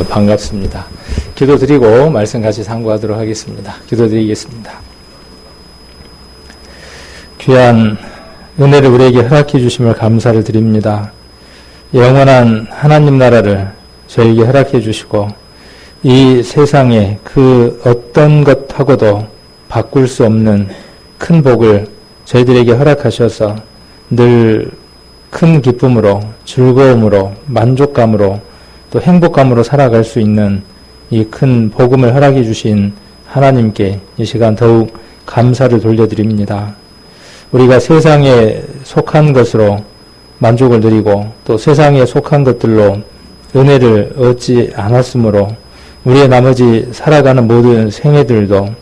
반갑습니다. 기도드리고 말씀 같이 상고하도록 하겠습니다. 기도드리겠습니다. 귀한 은혜를 우리에게 허락해 주심을 감사를 드립니다. 영원한 하나님 나라를 저에게 허락해 주시고 이 세상에 그 어떤 것하고도 바꿀 수 없는 큰 복을 저희들에게 허락하셔서 늘 큰 기쁨으로 즐거움으로 만족감으로 또 행복감으로 살아갈 수 있는 이 큰 복음을 허락해 주신 하나님께 이 시간 더욱 감사를 돌려드립니다. 우리가 세상에 속한 것으로 만족을 드리고 또 세상에 속한 것들로 은혜를 얻지 않았으므로 우리의 나머지 살아가는 모든 생애들도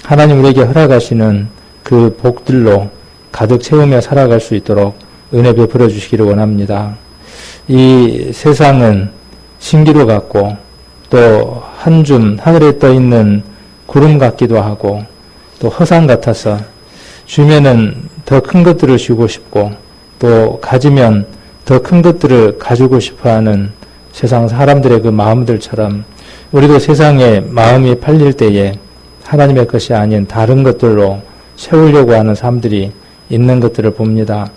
하나님 우리에게 허락하시는 그 복들로 가득 채우며 살아갈 수 있도록 은혜 베풀어 주시기를 원합니다. 이 세상은 신기루 같고 또 한 줌 하늘에 떠 있는 구름 같기도 하고 또 허상 같아서 주면은 더 큰 것들을 주고 싶고 또 가지면 더 큰 것들을 가지고 싶어하는 세상 사람들의 그 마음들처럼 우리도 세상에 마음이 팔릴 때에 하나님의 것이 아닌 다른 것들로 채우려고 하는 사람들이 있는 것들을 봅니다.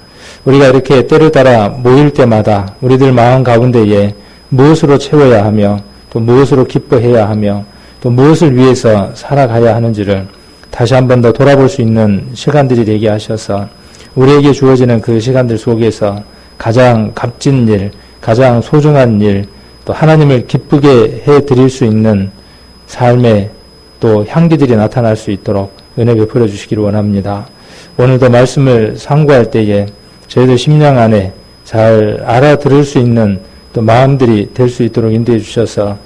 우리가 이렇게 때를 따라 모일 때마다 우리들 마음 가운데에 무엇으로 채워야 하며 또 무엇으로 기뻐해야 하며 또 무엇을 위해서 살아가야 하는지를 다시 한 번 더 돌아볼 수 있는 시간들이 되게 하셔서 우리에게 주어지는 그 시간들 속에서 가장 값진 일, 가장 소중한 일, 또 하나님을 기쁘게 해드릴 수 있는 삶의 또 향기들이 나타날 수 있도록 은혜 베풀어 주시기를 원합니다. 오늘도 말씀을 상고할 때에 저희들 심령 안에 잘 알아들을 수 있는 또 마음들이 될 수 있도록 인도해 주셔서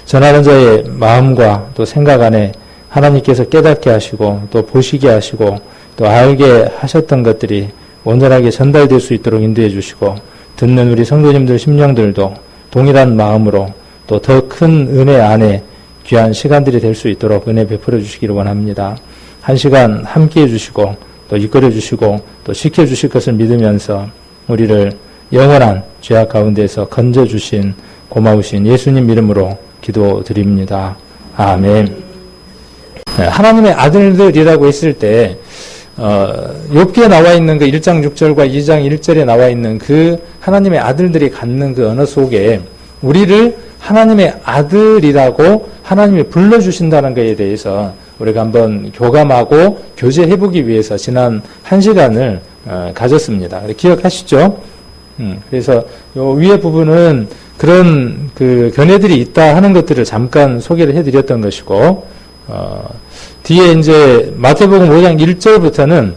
전하는 자의 마음과 또 생각 안에 하나님께서 깨닫게 하시고 또 보시게 하시고 또 알게 하셨던 것들이 온전하게 전달될 수 있도록 인도해 주시고 듣는 우리 성도님들 심령들도 동일한 마음으로 또 더 큰 은혜 안에 귀한 시간들이 될 수 있도록 은혜 베풀어 주시기를 원합니다. 한 시간 함께해 주시고 또 이끌어 주시고 또 지켜 주실 것을 믿으면서 우리를 영원한 죄악 가운데서 건져 주신 고마우신 예수님 이름으로 기도드립니다. 아멘. 하나님의 아들들이라고 했을 때 욥기에 나와 있는 그 1장 6절과 2장 1절에 나와 있는 그 하나님의 아들들이 갖는 그 언어 속에 우리를 하나님의 아들이라고 하나님이 불러주신다는 것에 대해서 우리가 한번 교감하고 교제해보기 위해서 지난 1시간을 가졌습니다. 기억하시죠? 그래서 요 위에 부분은 그런 그 견해들이 있다 하는 것들을 잠깐 소개를 해드렸던 것이고, 뒤에 이제 마태복음 5장 1절부터는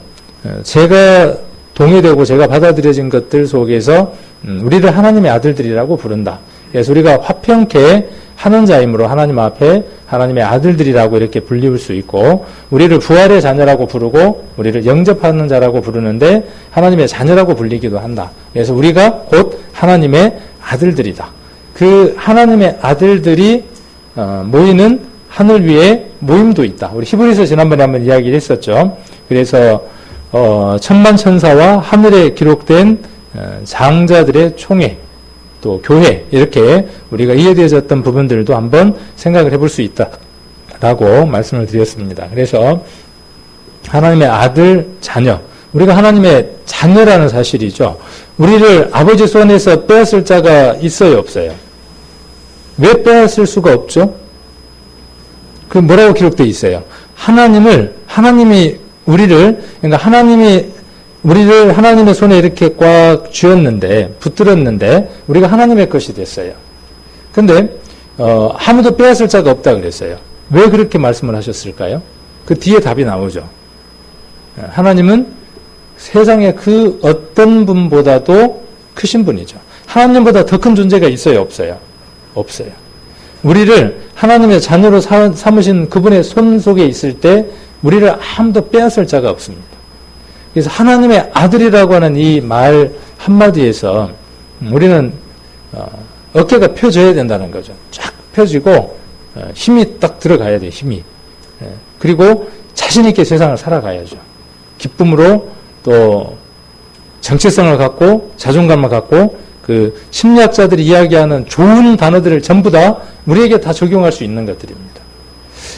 제가 동의되고 제가 받아들여진 것들 속에서 우리를 하나님의 아들들이라고 부른다. 그래서 우리가 화평케 하는 자이므로 하나님 앞에 하나님의 아들들이라고 이렇게 불리울 수 있고, 우리를 부활의 자녀라고 부르고 우리를 영접하는 자라고 부르는데 하나님의 자녀라고 불리기도 한다. 그래서 우리가 곧 하나님의 아들들이다. 그 하나님의 아들들이 모이는 하늘 위에 모임도 있다. 우리 히브리서 지난번에 한번 이야기를 했었죠. 그래서 천만 천사와 하늘에 기록된 장자들의 총회, 또 교회, 이렇게 우리가 이해되어졌던 부분들도 한번 생각을 해볼 수 있다라고 말씀을 드렸습니다. 그래서 하나님의 아들, 자녀, 우리가 하나님의 자녀라는 사실이죠. 우리를 아버지 손에서 빼앗을 자가 있어요, 없어요? 왜 빼앗을 수가 없죠? 그 뭐라고 기록되어 있어요? 하나님이 우리를 하나님의 손에 이렇게 꽉 쥐었는데, 붙들었는데, 우리가 하나님의 것이 됐어요. 근데, 아무도 빼앗을 자가 없다 그랬어요. 왜 그렇게 말씀을 하셨을까요? 그 뒤에 답이 나오죠. 하나님은 세상의 그 어떤 분보다도 크신 분이죠. 하나님보다 더 큰 존재가 있어요, 없어요? 없어요. 우리를 하나님의 자녀로 삼으신 그분의 손 속에 있을 때, 우리를 아무도 빼앗을 자가 없습니다. 그래서 하나님의 아들이라고 하는 이 말 한마디에서 우리는 어깨가 펴져야 된다는 거죠. 쫙 펴지고 힘이 딱 들어가야 돼요. 힘이. 그리고 자신 있게 세상을 살아가야죠. 기쁨으로 또 정체성을 갖고 자존감을 갖고 그 심리학자들이 이야기하는 좋은 단어들을 전부 다 우리에게 다 적용할 수 있는 것들입니다.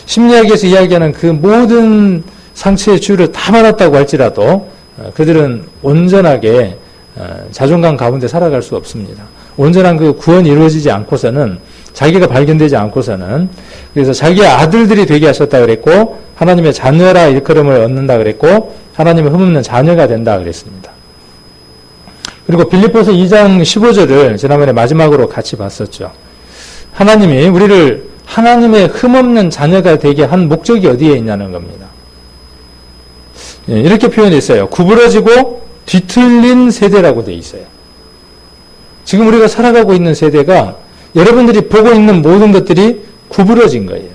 심리학에서 이야기하는 그 모든 상처의 주를 다 받았다고 할지라도 그들은 온전하게 자존감 가운데 살아갈 수 없습니다. 온전한 그 구원이 이루어지지 않고서는, 자기가 발견되지 않고서는, 그래서 자기의 아들들이 되게 하셨다 그랬고, 하나님의 자녀라 일컬음을 얻는다 그랬고, 하나님의 흠없는 자녀가 된다 그랬습니다. 그리고 빌립보서 2장 15절을 지난번에 마지막으로 같이 봤었죠. 하나님이 우리를 하나님의 흠없는 자녀가 되게 한 목적이 어디에 있냐는 겁니다. 이렇게 표현했어요. 구부러지고 뒤틀린 세대라고 되어 있어요. 지금 우리가 살아가고 있는 세대가 여러분들이 보고 있는 모든 것들이 구부러진 거예요.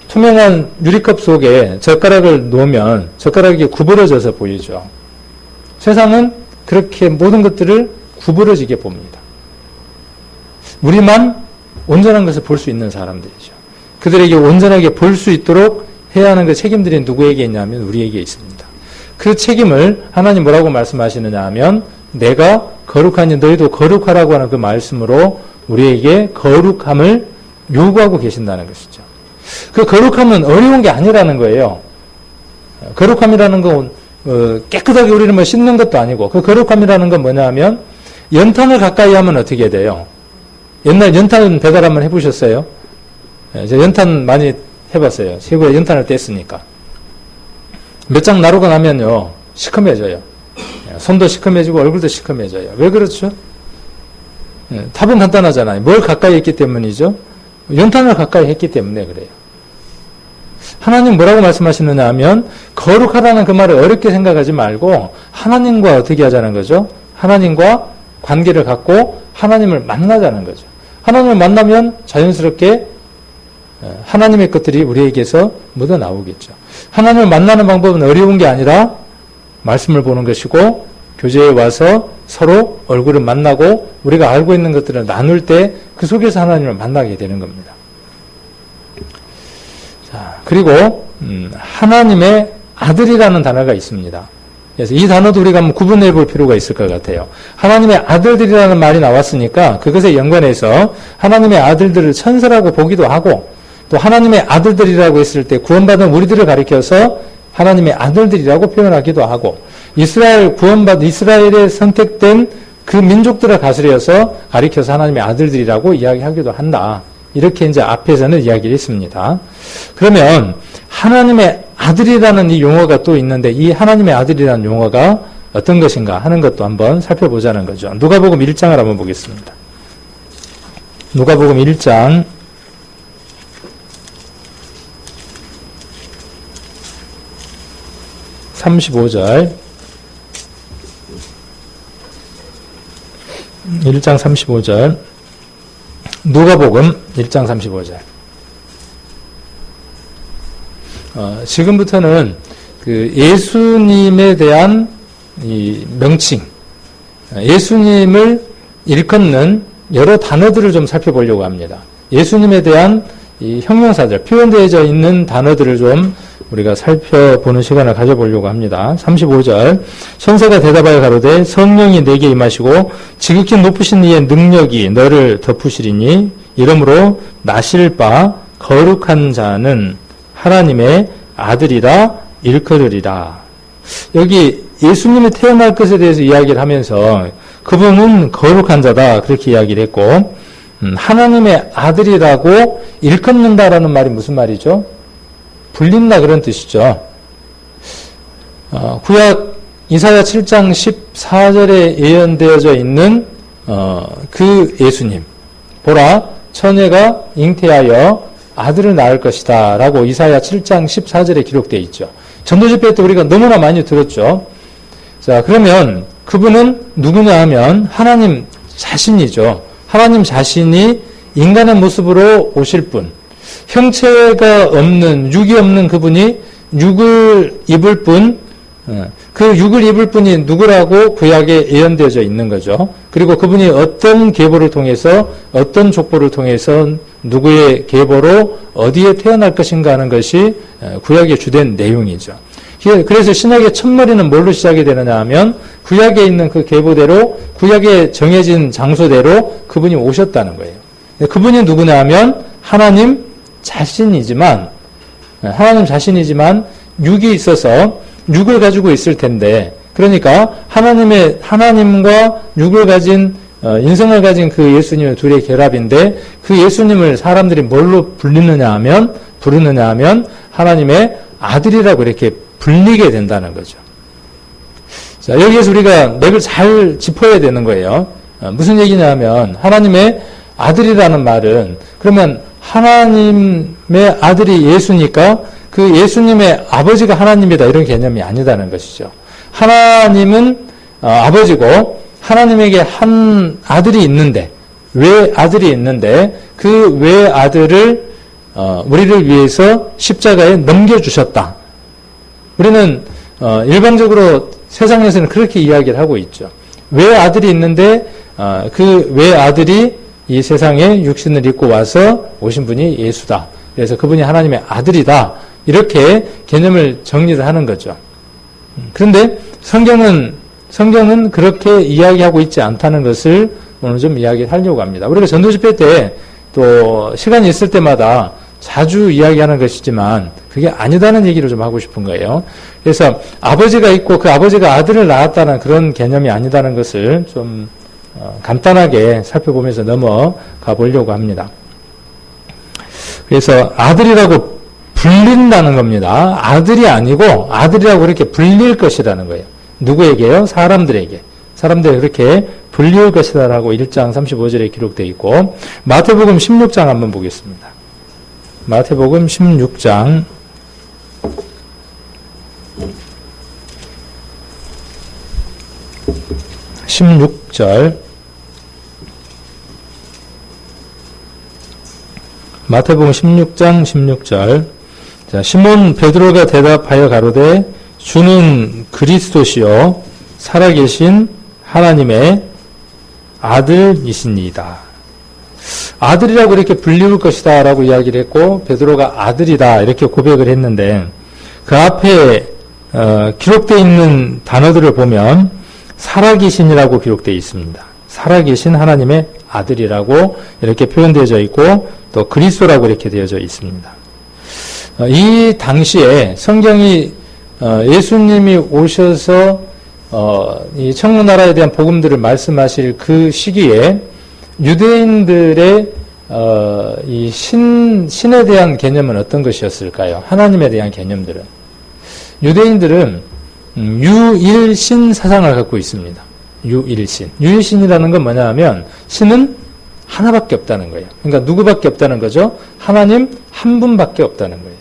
투명한 유리컵 속에 젓가락을 놓으면 젓가락이 구부러져서 보이죠. 세상은 그렇게 모든 것들을 구부러지게 봅니다. 우리만 온전한 것을 볼 수 있는 사람들이죠. 그들에게 온전하게 볼 수 있도록 해야 하는 그 책임들이 누구에게 있냐면 우리에게 있습니다. 그 책임을 하나님 뭐라고 말씀하시느냐 하면 내가 거룩하니 너희도 거룩하라고 하는 그 말씀으로 우리에게 거룩함을 요구하고 계신다는 것이죠. 그 거룩함은 어려운 게 아니라는 거예요. 거룩함이라는 건 깨끗하게 우리는 뭐 씻는 것도 아니고, 그 거룩함이라는 건 뭐냐 하면 연탄을 가까이 하면 어떻게 돼요? 옛날 연탄 배달 한번 해보셨어요? 제가 연탄 많이 해봤어요. 세부에 연탄을 뗐으니까. 몇 장 나르고 나면요, 시커매져요. 손도 시커매지고 얼굴도 시커매져요. 왜 그렇죠? 답은 간단하잖아요. 뭘 가까이 했기 때문이죠? 연탄을 가까이 했기 때문에 그래요. 하나님 뭐라고 말씀하시느냐 하면 거룩하다는 그 말을 어렵게 생각하지 말고 하나님과 어떻게 하자는 거죠? 하나님과 관계를 갖고 하나님을 만나자는 거죠. 하나님을 만나면 자연스럽게 하나님의 것들이 우리에게서 묻어 나오겠죠. 하나님을 만나는 방법은 어려운 게 아니라 말씀을 보는 것이고, 교제에 와서 서로 얼굴을 만나고 우리가 알고 있는 것들을 나눌 때 그 속에서 하나님을 만나게 되는 겁니다. 자, 그리고 하나님의 아들이라는 단어가 있습니다. 그래서 이 단어도 우리가 한번 구분해 볼 필요가 있을 것 같아요. 하나님의 아들들이라는 말이 나왔으니까 그것에 연관해서 하나님의 아들들을 천사라고 보기도 하고, 또 하나님의 아들들이라고 했을 때 구원받은 우리들을 가리켜서 하나님의 아들들이라고 표현하기도 하고, 이스라엘에 선택된 그 민족들을 가리켜서 하나님의 아들들이라고 이야기하기도 한다. 이렇게 이제 앞에서는 이야기를 했습니다. 그러면 하나님의 아들이라는 이 용어가 또 있는데, 이 하나님의 아들이라는 용어가 어떤 것인가 하는 것도 한번 살펴보자는 거죠. 누가복음 1장을 한번 보겠습니다. 누가복음 1장 35절, 1장 35절, 누가복음 1장 35절. 지금부터는 그 예수님에 대한 이 명칭, 예수님을 일컫는 여러 단어들을 좀 살펴보려고 합니다. 예수님에 대한 이 형용사들, 표현되어져 있는 단어들을 좀 우리가 살펴보는 시간을 가져보려고 합니다. 35절, 천사가 대답하여 가로되 성령이 내게 임하시고 지극히 높으신 이의 능력이 너를 덮으시리니 이러므로 나실 바 거룩한 자는 하나님의 아들이라 일컬으리라. 여기 예수님이 태어날 것에 대해서 이야기를 하면서 그분은 거룩한 자다 그렇게 이야기를 했고, 하나님의 아들이라고 일컫는다라는 말이 무슨 말이죠? 불린다 그런 뜻이죠. 구약 이사야 7장 14절에 예언되어져 있는 그 예수님, 보라 처녀가 잉태하여 아들을 낳을 것이다 라고 이사야 7장 14절에 기록되어 있죠. 전도집회 때 우리가 너무나 많이 들었죠. 자, 그러면 그분은 누구냐 하면 하나님 자신이죠. 하나님 자신이 인간의 모습으로 오실 분, 형체가 없는, 육이 없는 그분이 육을 입을 분, 그 육을 입을 분이 누구라고 구약에 예언되어져 있는 거죠. 그리고 그분이 어떤 계보를 통해서, 어떤 족보를 통해서 누구의 계보로 어디에 태어날 것인가 하는 것이 구약의 주된 내용이죠. 그래서 신약의 첫머리는 뭘로 시작이 되느냐 하면 구약에 있는 그 계보대로 구약에 정해진 장소대로 그분이 오셨다는 거예요. 그분이 누구냐 하면 하나님 자신이지만 육이 있어서 육을 가지고 있을 텐데, 그러니까 하나님과 육을 가진 인성을 가진 그 예수님의 둘의 결합인데, 그 예수님을 사람들이 뭘로 부르느냐 하면 하나님의 아들이라고 이렇게 불리게 된다는 거죠. 자, 여기에서 우리가 맥을 잘 짚어야 되는 거예요. 무슨 얘기냐 하면 하나님의 아들이라는 말은, 그러면 하나님의 아들이 예수니까 그 예수님의 아버지가 하나님이다, 이런 개념이 아니다는 것이죠. 하나님은 아버지고 하나님에게 한 아들이 있는데, 외아들이 있는데 그 외아들을 우리를 위해서 십자가에 넘겨주셨다. 우리는 일반적으로 세상에서는 그렇게 이야기를 하고 있죠. 외아들이 있는데 그 외아들이 이 세상에 육신을 입고 와서 오신 분이 예수다. 그래서 그분이 하나님의 아들이다. 이렇게 개념을 정리를 하는 거죠. 그런데 성경은 그렇게 이야기하고 있지 않다는 것을 오늘 좀 이야기를 하려고 합니다. 우리가 전도집회 때 또 시간이 있을 때마다 자주 이야기하는 것이지만 그게 아니다는 얘기를 좀 하고 싶은 거예요. 그래서 아버지가 있고 그 아버지가 아들을 낳았다는 그런 개념이 아니다는 것을 좀 간단하게 살펴보면서 넘어가 보려고 합니다. 그래서 아들이라고 불린다는 겁니다. 아들이 아니고 아들이라고 이렇게 불릴 것이라는 거예요. 누구에게요? 사람들에게 그렇게 불릴 것이다라고 1장 35절에 기록되어 있고, 마태복음 16장 한번 보겠습니다. 마태복음 16장 16절, 마태복음 16장 16절. 자, 시몬 베드로가 대답하여 가로되 주는 그리스도시요 살아계신 하나님의 아들이시니이다. 아들이라고 이렇게 불리울 것이다 라고 이야기를 했고, 베드로가 아들이다 이렇게 고백을 했는데, 그 앞에 기록되어 있는 단어들을 보면 살아계신이라고 기록되어 있습니다. 살아계신 하나님의 아들이라고 이렇게 표현되어져 있고, 또 그리스도라고 이렇게 되어져 있습니다. 이 당시에 성경이 예수님이 오셔서 이 천국나라에 대한 복음들을 말씀하실 그 시기에 유대인들의 이 신에 대한 개념은 어떤 것이었을까요? 하나님에 대한 개념들은, 유대인들은 유일신 사상을 갖고 있습니다. 유일신이라는 건 뭐냐 하면 신은 하나밖에 없다는 거예요. 그러니까 누구밖에 없다는 거죠? 하나님 한 분밖에 없다는 거예요.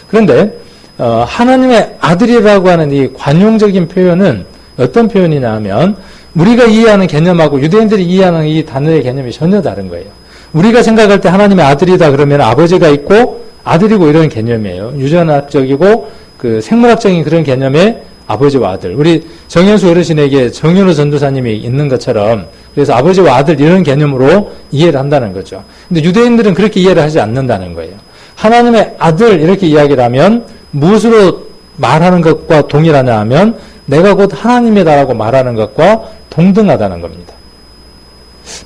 그런데 하나님의 아들이라고 하는 이 관용적인 표현은 어떤 표현이냐 하면, 우리가 이해하는 개념하고 유대인들이 이해하는 이 단어의 개념이 전혀 다른 거예요. 우리가 생각할 때 하나님의 아들이다 그러면 아버지가 있고 아들이고 이런 개념이에요. 유전학적이고 그 생물학적인 그런 개념의 아버지와 아들. 우리 정현수 어르신에게 정현우 전도사님이 있는 것처럼, 그래서 아버지와 아들 이런 개념으로 이해를 한다는 거죠. 근데 유대인들은 그렇게 이해를 하지 않는다는 거예요. 하나님의 아들 이렇게 이야기를 하면 무엇으로 말하는 것과 동일하냐 하면 내가 곧 하나님이다라고 말하는 것과 동등하다는 겁니다.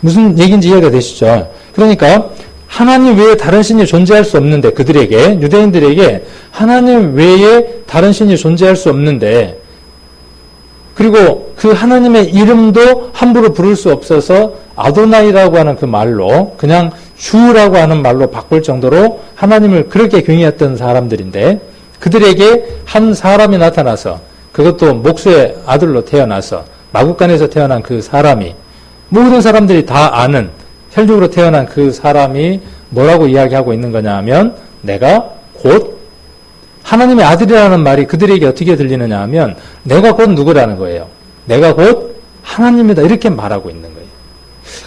무슨 얘기인지 이해가 되시죠? 그러니까 하나님 외에 다른 신이 존재할 수 없는데, 그들에게, 유대인들에게 하나님 외에 다른 신이 존재할 수 없는데, 그리고 그 하나님의 이름도 함부로 부를 수 없어서 아도나이라고 하는 그 말로, 그냥 주라고 하는 말로 바꿀 정도로 하나님을 그렇게 경외했던 사람들인데, 그들에게 한 사람이 나타나서, 그것도 목수의 아들로 태어나서 마국간에서 태어난 그 사람이, 모든 사람들이 다 아는 혈육으로 태어난 그 사람이 뭐라고 이야기하고 있는 거냐 하면, 내가 곧 하나님의 아들이라는 말이 그들에게 어떻게 들리느냐 하면, 내가 곧 누구라는 거예요. 내가 곧 하나님이다 이렇게 말하고 있는 거예요.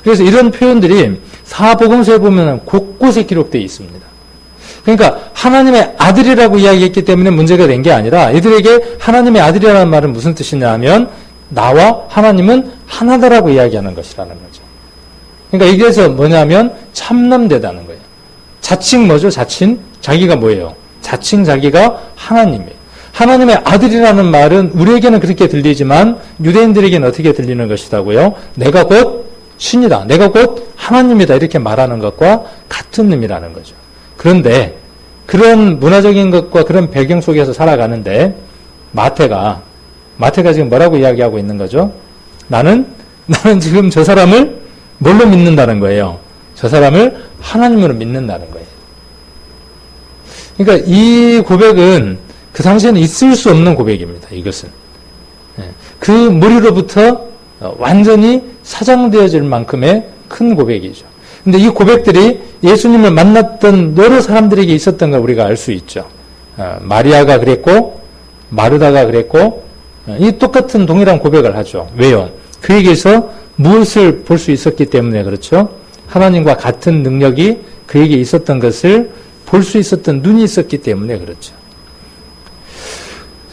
그래서 이런 표현들이 사복음서에 보면 곳곳에 기록되어 있습니다. 그러니까 하나님의 아들이라고 이야기했기 때문에 문제가 된 게 아니라, 이들에게 하나님의 아들이라는 말은 무슨 뜻이냐 하면 나와 하나님은 하나다라고 이야기하는 것이라는 거죠. 그러니까 이게서 뭐냐면 참남되다는 거예요. 자칭 뭐죠? 자칭? 자기가 뭐예요? 자칭 자기가 하나님이에요. 하나님의 아들이라는 말은 우리에게는 그렇게 들리지만 유대인들에게는 어떻게 들리는 것이다고요? 내가 곧 신이다. 내가 곧 하나님이다. 이렇게 말하는 것과 같은 의미라는 거죠. 그런데 그런 문화적인 것과 그런 배경 속에서 살아가는데 마태가 지금 뭐라고 이야기하고 있는 거죠? 나는 지금 저 사람을 뭘로 믿는다는 거예요? 저 사람을 하나님으로 믿는다는 거예요. 그러니까 이 고백은 그 당시에는 있을 수 없는 고백입니다. 이것은. 그 무리로부터 완전히 사장되어질 만큼의 큰 고백이죠. 근데 이 고백들이 예수님을 만났던 여러 사람들에게 있었던 걸 우리가 알 수 있죠. 마리아가 그랬고, 마르다가 그랬고, 이 똑같은 동일한 고백을 하죠. 왜요? 그에게서 무엇을 볼 수 있었기 때문에 그렇죠. 하나님과 같은 능력이 그에게 있었던 것을 볼 수 있었던 눈이 있었기 때문에 그렇죠.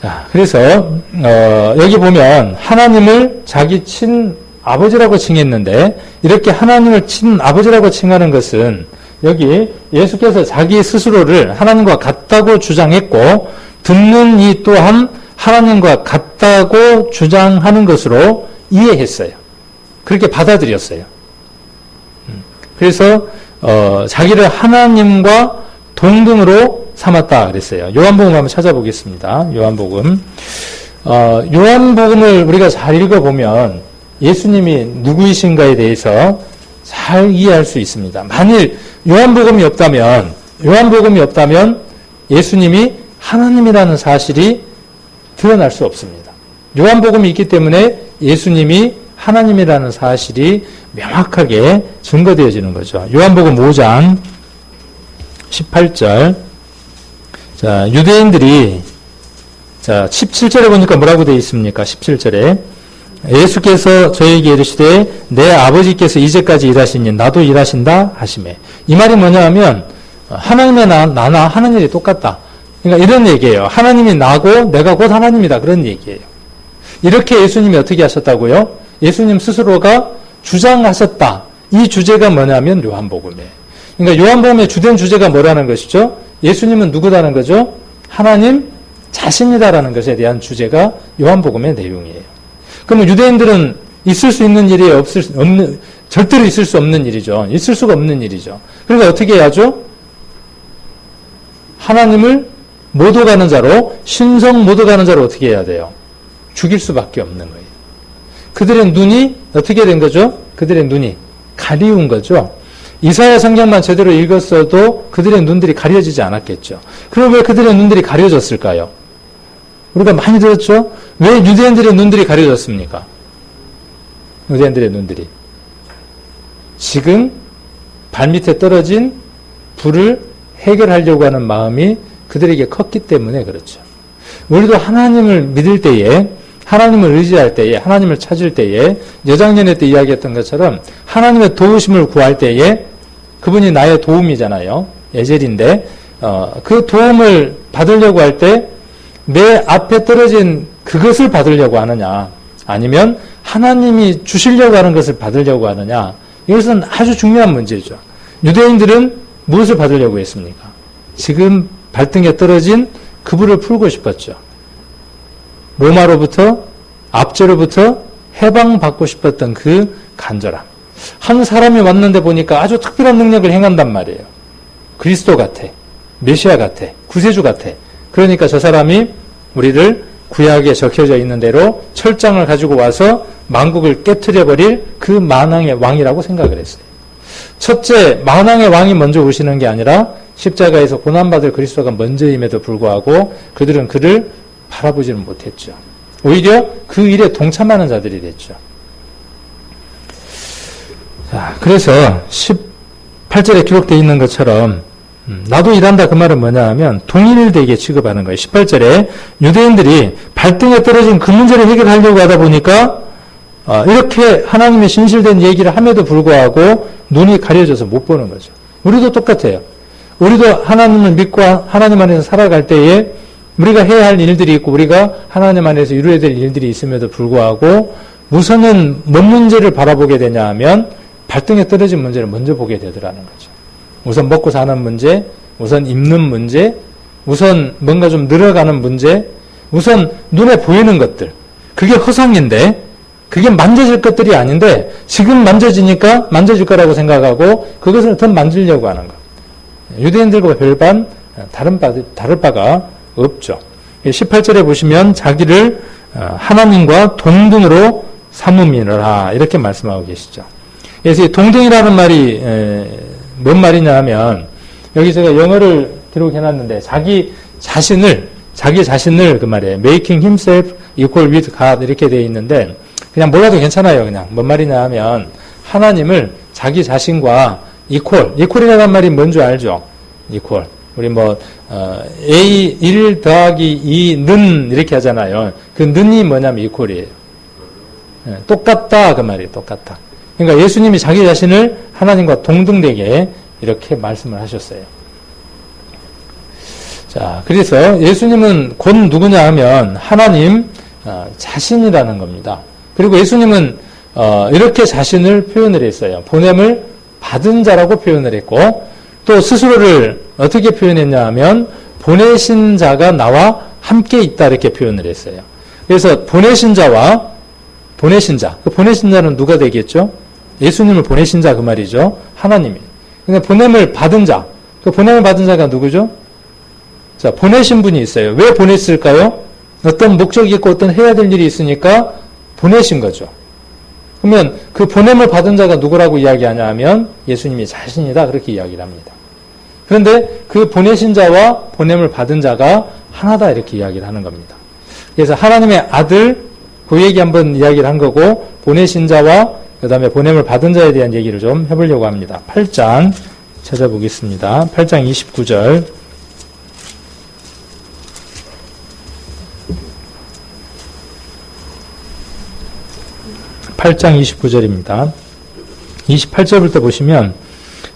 자, 그래서 여기 보면 하나님을 자기 친 아버지라고 칭했는데 이렇게 하나님을 친 아버지라고 칭하는 것은 여기 예수께서 자기 스스로를 하나님과 같다고 주장했고 듣는 이 또한 하나님과 같다고 주장하는 것으로 이해했어요. 그렇게 받아들였어요. 그래서 자기를 하나님과 동등으로 삼았다 그랬어요. 요한복음 한번 찾아보겠습니다. 요한복음을 우리가 잘 읽어보면 예수님이 누구이신가에 대해서 잘 이해할 수 있습니다. 만일 요한복음이 없다면 예수님이 하나님이라는 사실이 드러날 수 없습니다. 요한복음이 있기 때문에 예수님이 하나님이라는 사실이 명확하게 증거되어지는 거죠. 요한복음 5장 18절. 자, 유대인들이 17절에 보니까 뭐라고 되어 있습니까? 17절에 예수께서 저에게 이르시되 내 아버지께서 이제까지 일하시니 나도 일하신다 하시매. 이 말이 뭐냐 하면 하나님의 나나 하는 일이 똑같다. 그러니까 이런 얘기예요. 하나님이 나고 내가 곧 하나님이다. 그런 얘기예요. 이렇게 예수님이 어떻게 하셨다고요? 예수님 스스로가 주장하셨다. 이 주제가 뭐냐면 요한복음이에요. 그러니까 요한복음의 주된 주제가 뭐라는 것이죠? 예수님은 누구다는 거죠? 하나님 자신이다라는 것에 대한 주제가 요한복음의 내용이에요. 그러면 유대인들은 있을 수 있는 일이 절대로 있을 수 없는 일이죠. 있을 수가 없는 일이죠. 그러니까 어떻게 해야죠? 하나님을 못 오가는 자로, 신성 못 오가는 자로 어떻게 해야 돼요? 죽일 수밖에 없는 거예요. 그들의 눈이 어떻게 된 거죠? 그들의 눈이 가리운 거죠. 이사야 성경만 제대로 읽었어도 그들의 눈들이 가려지지 않았겠죠. 그럼 왜 그들의 눈들이 가려졌을까요? 우리가 많이 들었죠? 왜 유대인들의 눈들이 가려졌습니까? 유대인들의 눈들이. 지금 발밑에 떨어진 불을 해결하려고 하는 마음이 그들에게 컸기 때문에 그렇죠. 우리도 하나님을 믿을 때에, 하나님을 의지할 때에, 하나님을 찾을 때에, 여장년에 때 이야기했던 것처럼 하나님의 도우심을 구할 때에 그분이 나의 도움이잖아요. 에젤인데 그 도움을 받으려고 할 때 내 앞에 떨어진 그것을 받으려고 하느냐, 아니면 하나님이 주시려고 하는 것을 받으려고 하느냐, 이것은 아주 중요한 문제죠. 유대인들은 무엇을 받으려고 했습니까? 지금 발등에 떨어진 그 불을 풀고 싶었죠. 로마로부터, 압제로부터 해방받고 싶었던 그 간절함. 한 사람이 왔는데 보니까 아주 특별한 능력을 행한단 말이에요. 그리스도 같아, 메시아 같아, 구세주 같아. 그러니까 저 사람이 우리를 구약에 적혀져 있는 대로 철장을 가지고 와서 만국을 깨트려버릴 그 만왕의 왕이라고 생각을 했어요. 첫째, 만왕의 왕이 먼저 오시는 게 아니라 십자가에서 고난받을 그리스도가 먼저임에도 불구하고 그들은 그를 바라보지는 못했죠. 오히려 그 일에 동참하는 자들이 됐죠. 자, 그래서 18절에 기록되어 있는 것처럼 나도 일한다 그 말은 뭐냐 하면 동일되게 취급하는 거예요. 18절에 유대인들이 발등에 떨어진 그 문제를 해결하려고 하다 보니까 이렇게 하나님의 신실된 얘기를 함에도 불구하고 눈이 가려져서 못 보는 거죠. 우리도 똑같아요. 우리도 하나님을 믿고 하나님 안에서 살아갈 때에 우리가 해야 할 일들이 있고 우리가 하나님 안에서 이루어야 될 일들이 있음에도 불구하고 우선은 뭔 문제를 바라보게 되냐 하면 발등에 떨어진 문제를 먼저 보게 되더라는 거죠. 우선 먹고 사는 문제, 우선 입는 문제, 우선 뭔가 좀 늘어가는 문제, 우선 눈에 보이는 것들, 그게 허상인데 그게 만져질 것들이 아닌데 지금 만져지니까 만져질 거라고 생각하고 그것을 더 만지려고 하는 것. 유대인들과 별반 다를 바가 없죠. 18절에 보시면 자기를 하나님과 동등으로 삼음이라 이렇게 말씀하고 계시죠. 그래서 이 동등이라는 말이 뭔 말이냐 하면 여기 제가 영어를 기록해놨는데 자기 자신을 그 말이에요. making himself equal with God 이렇게 되어 있는데 그냥 몰라도 괜찮아요. 그냥 뭔 말이냐 하면 하나님을 자기 자신과 equal이라는 말이 뭔 줄 알죠? equal. 우리 A 1 더하기 2는 이렇게 하잖아요. 그 는이 뭐냐면 equal이에요. 똑같다 그 말이에요. 똑같다. 그러니까 예수님이 자기 자신을 하나님과 동등되게 이렇게 말씀을 하셨어요. 자, 그래서 예수님은 곧 누구냐 하면 하나님 자신이라는 겁니다. 그리고 예수님은 이렇게 자신을 표현을 했어요. 보냄을 받은 자라고 표현을 했고 또 스스로를 어떻게 표현했냐 하면 보내신 자가 나와 함께 있다 이렇게 표현을 했어요. 그래서 보내신 자와 보내신 자, 그 보내신 자는 누가 되겠죠? 예수님을 보내신 자 그 말이죠. 하나님이. 근데 보냄을 받은 자, 그 보냄을 받은 자가 누구죠? 자, 보내신 분이 있어요. 왜 보냈을까요? 어떤 목적이 있고 어떤 해야 될 일이 있으니까 보내신 거죠. 그러면 그 보냄을 받은 자가 누구라고 이야기하냐 하면 예수님이 자신이다 그렇게 이야기를 합니다. 그런데 그 보내신 자와 보냄을 받은 자가 하나다 이렇게 이야기를 하는 겁니다. 그래서 하나님의 아들 그 얘기 한번 이야기를 한 거고 보내신 자와 그 다음에 보냄을 받은 자에 대한 얘기를 좀 해보려고 합니다. 8장 찾아보겠습니다. 8장 29절 8장 29절입니다. 28절부터 보시면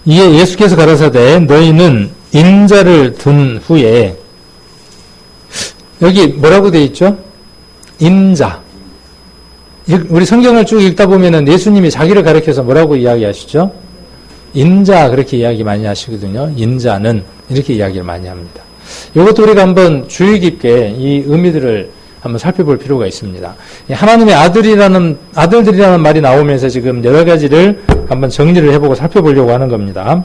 이에 예수께서 가라사대 너희는 인자를 든 후에 여기 뭐라고 되어 있죠? 인자. 우리 성경을 쭉 읽다 보면은 예수님이 자기를 가리켜서 뭐라고 이야기하시죠? 인자 그렇게 이야기 많이 하시거든요. 인자는 이렇게 이야기를 많이 합니다. 이것도 우리가 한번 주의 깊게 이 의미들을 한번 살펴볼 필요가 있습니다. 하나님의 아들들이라는 말이 나오면서 지금 여러 가지를 한번 정리를 해보고 살펴보려고 하는 겁니다.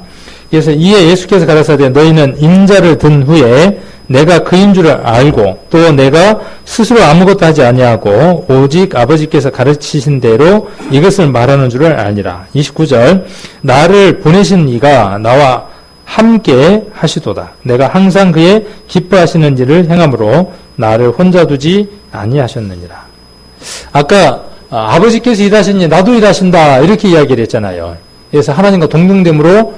그래서 이에 예수께서 가라사대 너희는 인자를 든 후에 내가 그인 줄을 알고 또 내가 스스로 아무것도 하지 아니하고 오직 아버지께서 가르치신 대로 이것을 말하는 줄을 아니라. 29절 나를 보내신 이가 나와 함께 하시도다. 내가 항상 그의 기뻐하시는 일을 행함으로 나를 혼자 두지 아니하셨느니라. 아까 아버지께서 일하시니 나도 일하신다 이렇게 이야기를 했잖아요. 그래서 하나님과 동등됨으로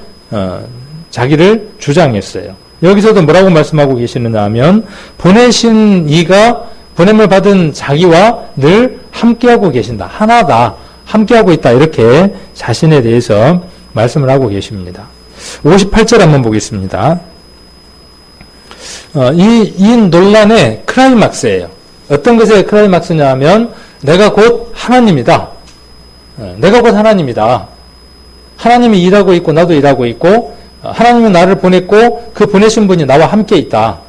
자기를 주장했어요. 여기서도 뭐라고 말씀하고 계시느냐 하면 보내신 이가 보냄을 받은 자기와 늘 함께하고 계신다. 하나다. 함께하고 있다. 이렇게 자신에 대해서 말씀을 하고 계십니다. 58절 한번 보겠습니다. 이 논란의 클라이막스예요. 어떤 것의 클라이막스냐 하면 내가 곧 하나님이다. 내가 곧 하나님이다. 하나님이 일하고 있고 나도 일하고 있고 하나님은 나를 보냈고 그 보내신 분이 나와 함께 있다.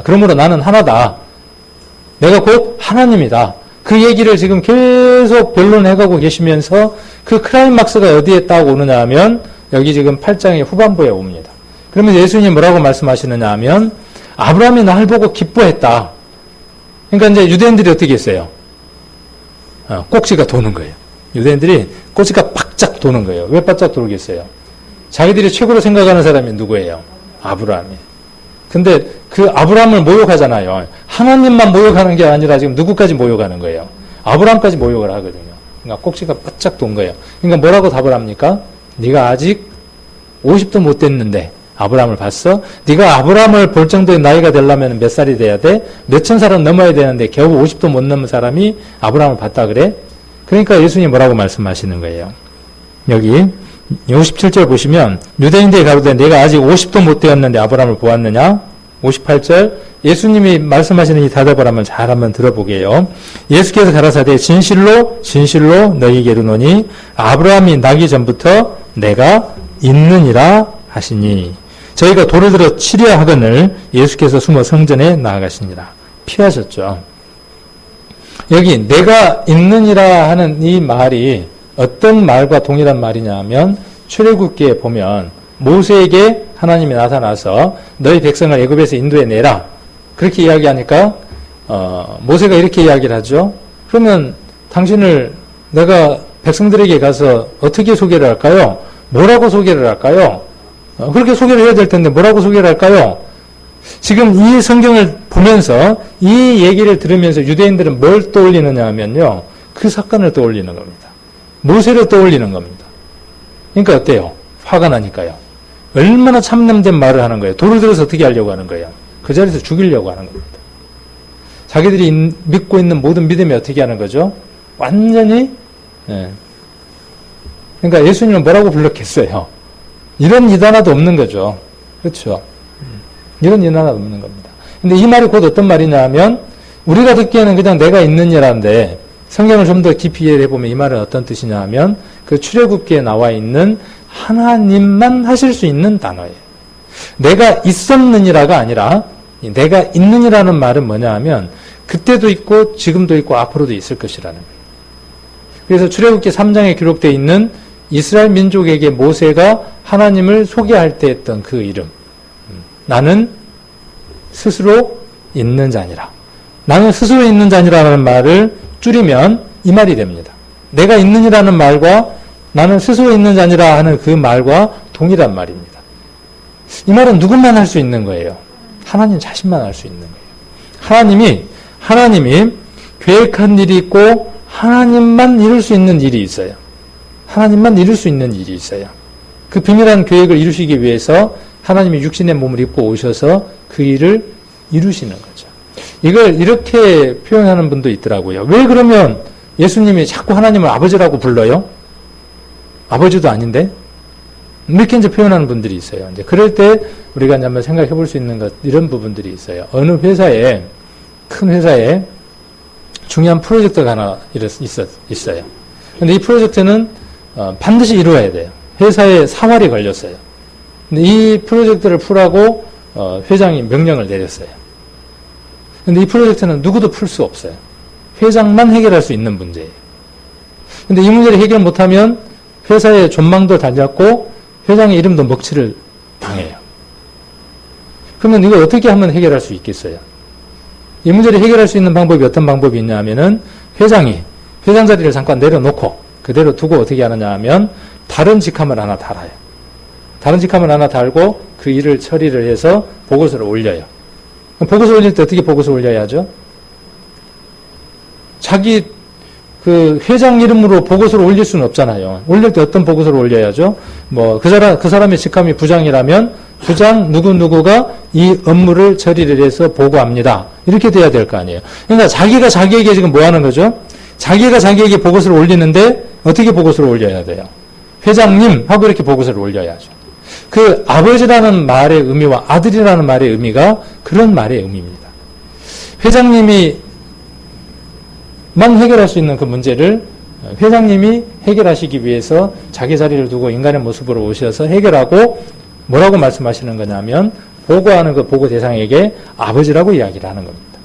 그러므로 나는 하나다. 내가 곧 하나님이다. 그 얘기를 지금 계속 변론해가고 계시면서 그 클라이막스가 어디에 딱 오느냐 하면 여기 지금 8장의 후반부에 옵니다. 그러면 예수님이 뭐라고 말씀하시느냐 하면 아브라함이 나를 보고 기뻐했다. 그러니까 이제 유대인들이 어떻게 했어요? 꼭지가 도는 거예요. 유대인들이 꼭지가 바짝 도는 거예요. 왜 바짝 돌겠어요? 자기들이 최고로 생각하는 사람이 누구예요? 아브라함이. 근데 그 아브라함을 모욕하잖아요. 하나님만 모욕하는 게 아니라 지금 누구까지 모욕하는 거예요? 아브라함까지 모욕을 하거든요. 그러니까 꼭지가 바짝 돈 거예요. 그러니까 뭐라고 답을 합니까? 네가 아직 50도 못 됐는데 아브라함을 봤어? 네가 아브라함을 볼 정도의 나이가 되려면 몇 살이 돼야 돼? 몇천 살은 넘어야 되는데 겨우 50도 못 넘은 사람이 아브라함을 봤다 그래? 그러니까 예수님이 뭐라고 말씀하시는 거예요? 여기 57절 보시면 유대인들이 가로되 내가 아직 50도 못 되었는데 아브라함을 보았느냐? 58절 예수님이 말씀하시는 이 대답을 잘 한번 들어보게요. 예수께서 가라사대 진실로 진실로 너희에게 이르노니 아브라함이 나기 전부터 내가 있느니라 하시니 저희가 돌을 들어 치려 하거늘 예수께서 숨어 성전에 나아가시니라. 피하셨죠. 여기 내가 있느니라 하는 이 말이 어떤 말과 동일한 말이냐면 출애굽기에 보면 모세에게 하나님이 나타나서 너희 백성을 애굽에서 인도해 내라 그렇게 이야기하니까 모세가 이렇게 이야기를 하죠. 그러면 당신을 내가 백성들에게 가서 어떻게 소개를 할까요? 뭐라고 소개를 할까요? 그렇게 소개를 해야 될 텐데 뭐라고 소개를 할까요? 지금 이 성경을 보면서 이 얘기를 들으면서 유대인들은 뭘 떠올리느냐 하면요. 그 사건을 떠올리는 겁니다. 모세를 떠올리는 겁니다. 그러니까 어때요? 화가 나니까요. 얼마나 참남된 말을 하는 거예요. 돌을 들어서 어떻게 하려고 하는 거예요? 그 자리에서 죽이려고 하는 겁니다. 자기들이 믿고 있는 모든 믿음이 어떻게 하는 거죠? 완전히 그러니까 예수님은 뭐라고 불렀겠어요? 이런 일 하나도 없는 거죠. 그렇죠? 이런 일 하나도 없는 겁니다. 근데 이 말이 곧 어떤 말이냐 하면 우리가 듣기에는 그냥 내가 있느니라인데 성경을 좀 더 깊이 이해해 보면 이 말은 어떤 뜻이냐 하면 그 출애굽기에 나와 있는 하나님만 하실 수 있는 단어예요. 내가 있었느니라가 아니라 내가 있느니라는 말은 뭐냐 하면 그때도 있고 지금도 있고 앞으로도 있을 것이라는 거예요. 그래서 출애굽기 3장에 기록되어 있는 이스라엘 민족에게 모세가 하나님을 소개할 때 했던 그 이름 나는 스스로 있는 자니라. 나는 스스로 있는 자니라는 말을 줄이면 이 말이 됩니다. 내가 있느니라는 말과 나는 스스로 있는 자니라 하는 그 말과 동일한 말입니다. 이 말은 누구만 할 수 있는 거예요? 하나님 자신만 할 수 있는 거예요. 하나님이 계획한 일이 있고 하나님만 이룰 수 있는 일이 있어요. 하나님만 이룰 수 있는 일이 있어요. 그 비밀한 계획을 이루시기 위해서 하나님이 육신의 몸을 입고 오셔서 그 일을 이루시는 거죠. 이걸 이렇게 표현하는 분도 있더라고요. 왜 그러면 예수님이 자꾸 하나님을 아버지라고 불러요? 아버지도 아닌데? 이렇게 이제 표현하는 분들이 있어요. 이제 그럴 때 우리가 이제 한번 생각해 볼 수 있는 것, 이런 부분들이 있어요. 어느 회사에, 큰 회사에 중요한 프로젝트가 하나 있어요. 근데 이 프로젝트는 반드시 이루어야 돼요. 회사에 사활이 걸렸어요. 근데 이 프로젝트를 풀라고 회장이 명령을 내렸어요. 근데 이 프로젝트는 누구도 풀 수 없어요. 회장만 해결할 수 있는 문제예요. 근데 이 문제를 해결 못하면 회사의 존망도 달렸고 회장의 이름도 먹칠을 당해요. 그러면 이걸 어떻게 하면 해결할 수 있겠어요? 이 문제를 해결할 수 있는 방법이 어떤 방법이 있냐 하면은 회장이 회장 자리를 잠깐 내려놓고 그대로 두고 어떻게 하느냐 하면 다른 직함을 하나 달아요. 다른 직함을 하나 달고 그 일을 처리를 해서 보고서를 올려요. 보고서 올릴 때 어떻게 보고서 올려야 하죠? 자기 그 회장 이름으로 보고서를 올릴 수는 없잖아요. 올릴 때 어떤 보고서를 올려야죠? 그 사람의 직함이 부장이라면 부장 누구누구가 이 업무를 처리를 해서 보고합니다. 이렇게 돼야 될 거 아니에요. 그러니까 자기가 자기에게 지금 뭐 하는 거죠? 자기가 자기에게 보고서를 올리는데 어떻게 보고서를 올려야 돼요? 회장님 하고 이렇게 보고서를 올려야죠. 그 아버지라는 말의 의미와 아들이라는 말의 의미가 그런 말의 의미입니다. 회장님이 만 해결할 수 있는 그 문제를 회장님이 해결하시기 위해서 자기 자리를 두고 인간의 모습으로 오셔서 해결하고 뭐라고 말씀하시는 거냐면 보고하는 그 보고 대상에게 아버지라고 이야기를 하는 겁니다.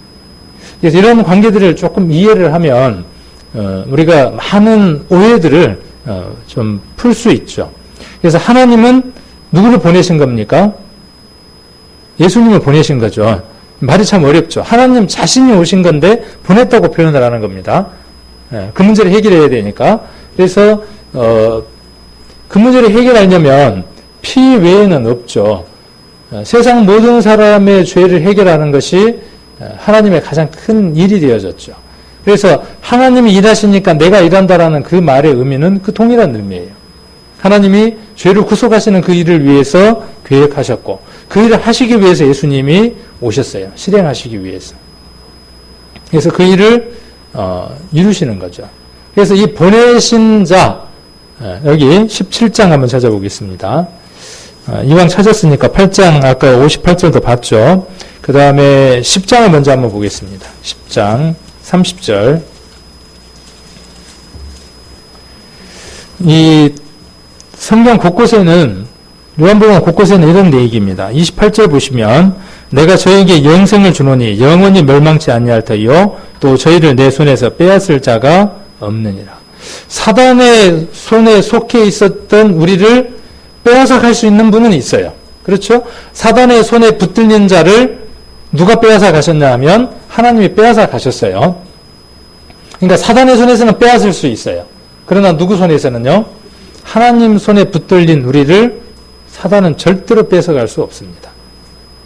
그래서 이런 관계들을 조금 이해를 하면 우리가 많은 오해들을 좀 풀 수 있죠. 그래서 하나님은 누구를 보내신 겁니까? 예수님을 보내신 거죠. 말이 참 어렵죠. 하나님 자신이 오신 건데 보냈다고 표현을 하는 겁니다. 그 문제를 해결해야 되니까. 그래서 그 문제를 해결하려면 피 외에는 없죠. 세상 모든 사람의 죄를 해결하는 것이 하나님의 가장 큰 일이 되어졌죠. 그래서 하나님이 일하시니까 내가 일한다라는 그 말의 의미는 그 동일한 의미예요. 하나님이 죄를 구속하시는 그 일을 위해서 계획하셨고 그 일을 하시기 위해서 예수님이 오셨어요. 실행하시기 위해서. 그래서 그 일을 이루시는 거죠. 그래서 이 보내신 자 여기 17장 한번 찾아보겠습니다. 이왕 찾았으니까 8장 아까 58절도 봤죠. 그 다음에 10장을 먼저 한번 보겠습니다. 10장 30절 이 성경 곳곳에는 요한복음 곳곳에는 이런 얘기입니다. 28절 보시면 내가 저에게 영생을 주노니 영원히 멸망치 아니할 터이요 또 저희를 내 손에서 빼앗을 자가 없느니라. 사단의 손에 속해 있었던 우리를 빼앗아 갈 수 있는 분은 있어요. 그렇죠? 사단의 손에 붙들린 자를 누가 빼앗아 가셨냐 하면 하나님이 빼앗아 가셨어요. 그러니까 사단의 손에서는 빼앗을 수 있어요. 그러나 누구 손에서는요? 하나님 손에 붙들린 우리를 사단은 절대로 뺏어갈 수 없습니다.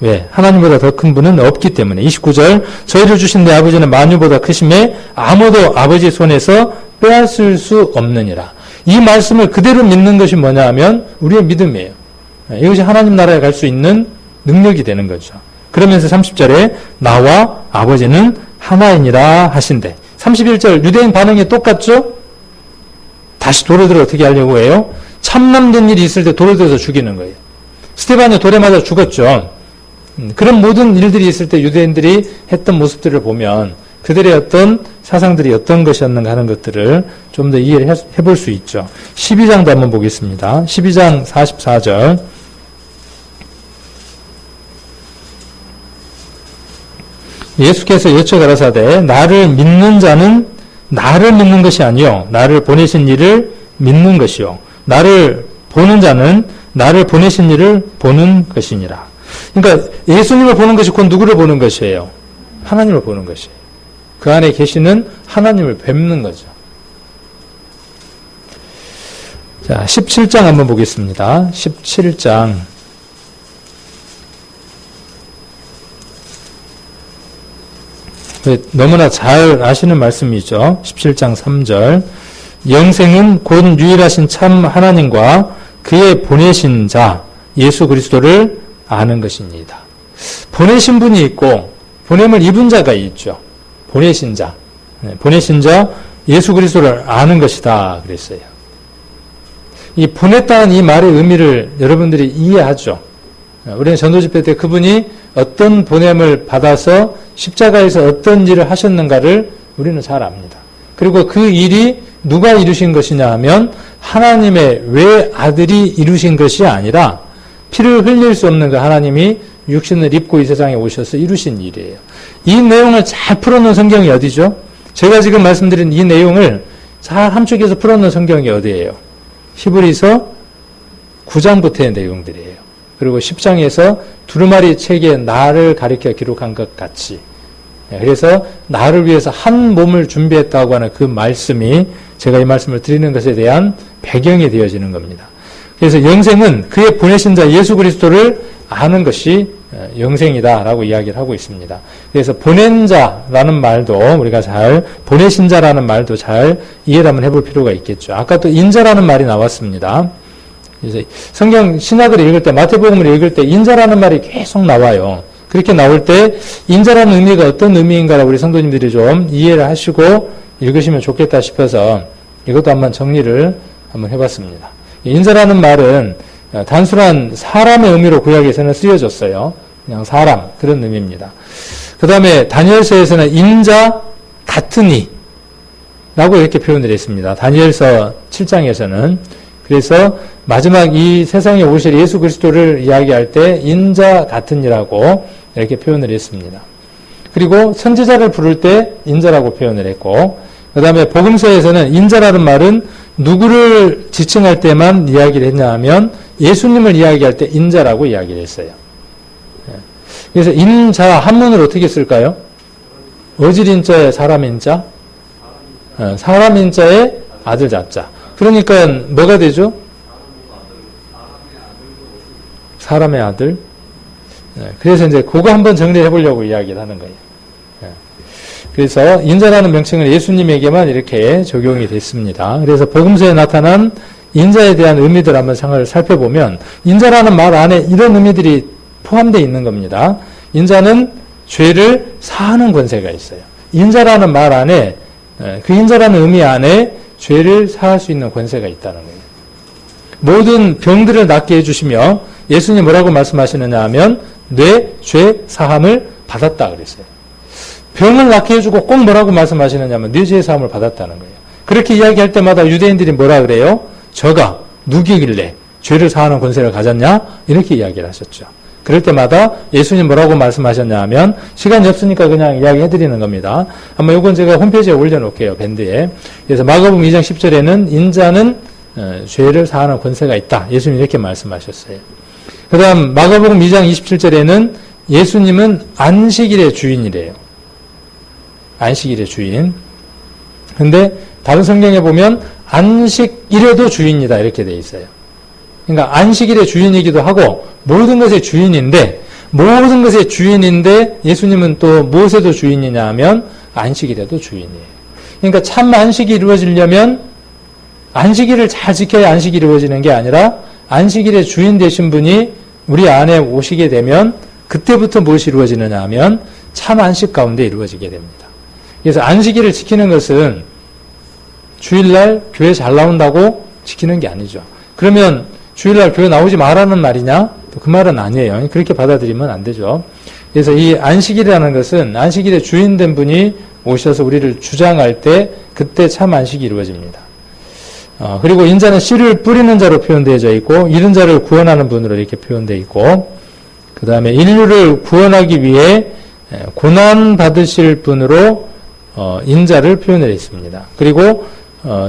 왜? 하나님보다 더 큰 분은 없기 때문에. 29절 저희를 주신 내 아버지는 만유보다 크심에 아무도 아버지 손에서 빼앗을 수 없느니라. 이 말씀을 그대로 믿는 것이 뭐냐 하면 우리의 믿음이에요. 이것이 하나님 나라에 갈 수 있는 능력이 되는 거죠. 그러면서 30절에 나와 아버지는 하나이니라 하신대. 31절 유대인 반응이 똑같죠? 다시 돌을 들어 어떻게 하려고 해요? 참남된 일이 있을 때 돌을 들어서 죽이는 거예요. 스데반이 돌에 맞아 죽었죠. 그런 모든 일들이 있을 때 유대인들이 했던 모습들을 보면 그들의 어떤 사상들이 어떤 것이었는가 하는 것들을 좀 더 이해를 해볼 수 있죠. 12장도 한번 보겠습니다. 12장 44절 예수께서 여쭤 가라사대 나를 믿는 자는 나를 믿는 것이 아니요 나를 보내신 이를 믿는 것이요 나를 보는 자는 나를 보내신 이를 보는 것이니라. 그러니까 예수님을 보는 것이 곧 누구를 보는 것이에요? 하나님을 보는 것이에요. 그 안에 계시는 하나님을 뵙는 거죠. 자, 17장 한번 보겠습니다. 17장. 너무나 잘 아시는 말씀이죠. 17장 3절. 영생은 곧 유일하신 참 하나님과 그의 보내신 자 예수 그리스도를 아는 것입니다. 보내신 분이 있고 보냄을 입은 자가 있죠. 보내신 자. 보내신 자 예수 그리스도를 아는 것이다 그랬어요. 이 보냈다는 이 말의 의미를 여러분들이 이해하죠. 우리는 전도집회 때 그분이 어떤 보냄을 받아서 십자가에서 어떤 일을 하셨는가를 우리는 잘 압니다. 그리고 그 일이 누가 이루신 것이냐 하면 하나님의 외아들이 이루신 것이 아니라 피를 흘릴 수 없는 그 하나님이 육신을 입고 이 세상에 오셔서 이루신 일이에요. 이 내용을 잘 풀어놓은 성경이 어디죠? 제가 지금 말씀드린 이 내용을 잘 함축해서 풀어놓은 성경이 어디예요? 히브리서 9장부터의 내용들이에요. 그리고 10장에서 두루마리 책에 나를 가리켜 기록한 것 같이. 그래서 나를 위해서 한 몸을 준비했다고 하는 그 말씀이 제가 이 말씀을 드리는 것에 대한 배경이 되어지는 겁니다. 그래서 영생은 그의 보내신 자 예수 그리스도를 아는 것이 영생이다라고 이야기를 하고 있습니다. 그래서 보낸 자라는 말도 우리가 잘 보내신 자라는 말도 잘 이해를 한번 해볼 필요가 있겠죠. 아까 또 인자라는 말이 나왔습니다. 그래서 성경 신약을 읽을 때 마태복음을 읽을 때 인자라는 말이 계속 나와요. 그렇게 나올 때 인자라는 의미가 어떤 의미인가라고 우리 성도님들이 좀 이해를 하시고 읽으시면 좋겠다 싶어서 이것도 한번 정리를 한번 해봤습니다. 인자라는 말은 단순한 사람의 의미로 구약에서는 쓰여졌어요. 그냥 사람 그런 의미입니다. 그 다음에 다니엘서에서는 인자 같은 이라고 이렇게 표현을 했습니다. 다니엘서 7장에서는 그래서 마지막 이 세상에 오실 예수 그리스도를 이야기할 때 인자 같은 이라고 이렇게 표현을 했습니다. 그리고 선지자를 부를 때 인자라고 표현을 했고 그 다음에 복음서에서는 인자라는 말은 누구를 지칭할 때만 이야기를 했냐 하면 예수님을 이야기할 때 인자라고 이야기를 했어요. 그래서 인자 한문으로 어떻게 쓸까요? 어질인자에 사람인자? 사람인자에 아들 자자. 그러니까 뭐가 되죠? 사람의 아들. 그래서 이제 그거 한번 정리해 보려고 이야기를 하는 거예요. 그래서 인자라는 명칭은 예수님에게만 이렇게 적용이 됐습니다. 그래서 복음서에 나타난 인자에 대한 의미들 한번 살펴보면 인자라는 말 안에 이런 의미들이 포함되어 있는 겁니다. 인자는 죄를 사하는 권세가 있어요. 인자라는 말 안에 그 인자라는 의미 안에 죄를 사할 수 있는 권세가 있다는 거예요. 모든 병들을 낫게 해주시며 예수님 뭐라고 말씀하시느냐 하면 내 죄 사함을 받았다 그랬어요. 병을 낫게 해주고 꼭 뭐라고 말씀하시느냐 하면 네 죄 사함을 받았다는 거예요. 그렇게 이야기할 때마다 유대인들이 뭐라 그래요? 저가 누구길래 죄를 사하는 권세를 가졌냐? 이렇게 이야기를 하셨죠. 그럴 때마다 예수님 뭐라고 말씀하셨냐 하면, 시간이 없으니까 그냥 이야기 해드리는 겁니다. 한번 이건 제가 홈페이지에 올려놓을게요, 밴드에. 그래서 마가복음 2장 10절에는 인자는 죄를 사하는 권세가 있다. 예수님 이렇게 말씀하셨어요. 그 다음 마가복음 2장 27절에는 예수님은 안식일의 주인이래요. 안식일의 주인. 근데 다른 성경에 보면 안식일에도 주인이다 이렇게 돼 있어요. 그러니까 안식일의 주인이기도 하고 모든 것의 주인인데, 모든 것의 주인인데 예수님은 또 무엇에도 주인이냐 하면 안식일에도 주인이에요. 그러니까 참 안식이 이루어지려면 안식일을 잘 지켜야 안식이 이루어지는 게 아니라, 안식일의 주인 되신 분이 우리 안에 오시게 되면 그때부터 무엇이 이루어지느냐 하면 참 안식 가운데 이루어지게 됩니다. 그래서 안식일을 지키는 것은 주일날 교회 잘 나온다고 지키는 게 아니죠. 그러면 주일날 교회 나오지 말라는 말이냐? 또 그 말은 아니에요. 그렇게 받아들이면 안 되죠. 그래서 이 안식일이라는 것은 안식일의 주인 된 분이 오셔서 우리를 주장할 때 그때 참 안식이 이루어집니다. 그리고 인자는 씨를 뿌리는 자로 표현되어져 있고, 잃은 자를 구원하는 분으로 이렇게 표현되어 있고, 그 다음에 인류를 구원하기 위해 고난 받으실 분으로 인자를 표현해 있습니다. 그리고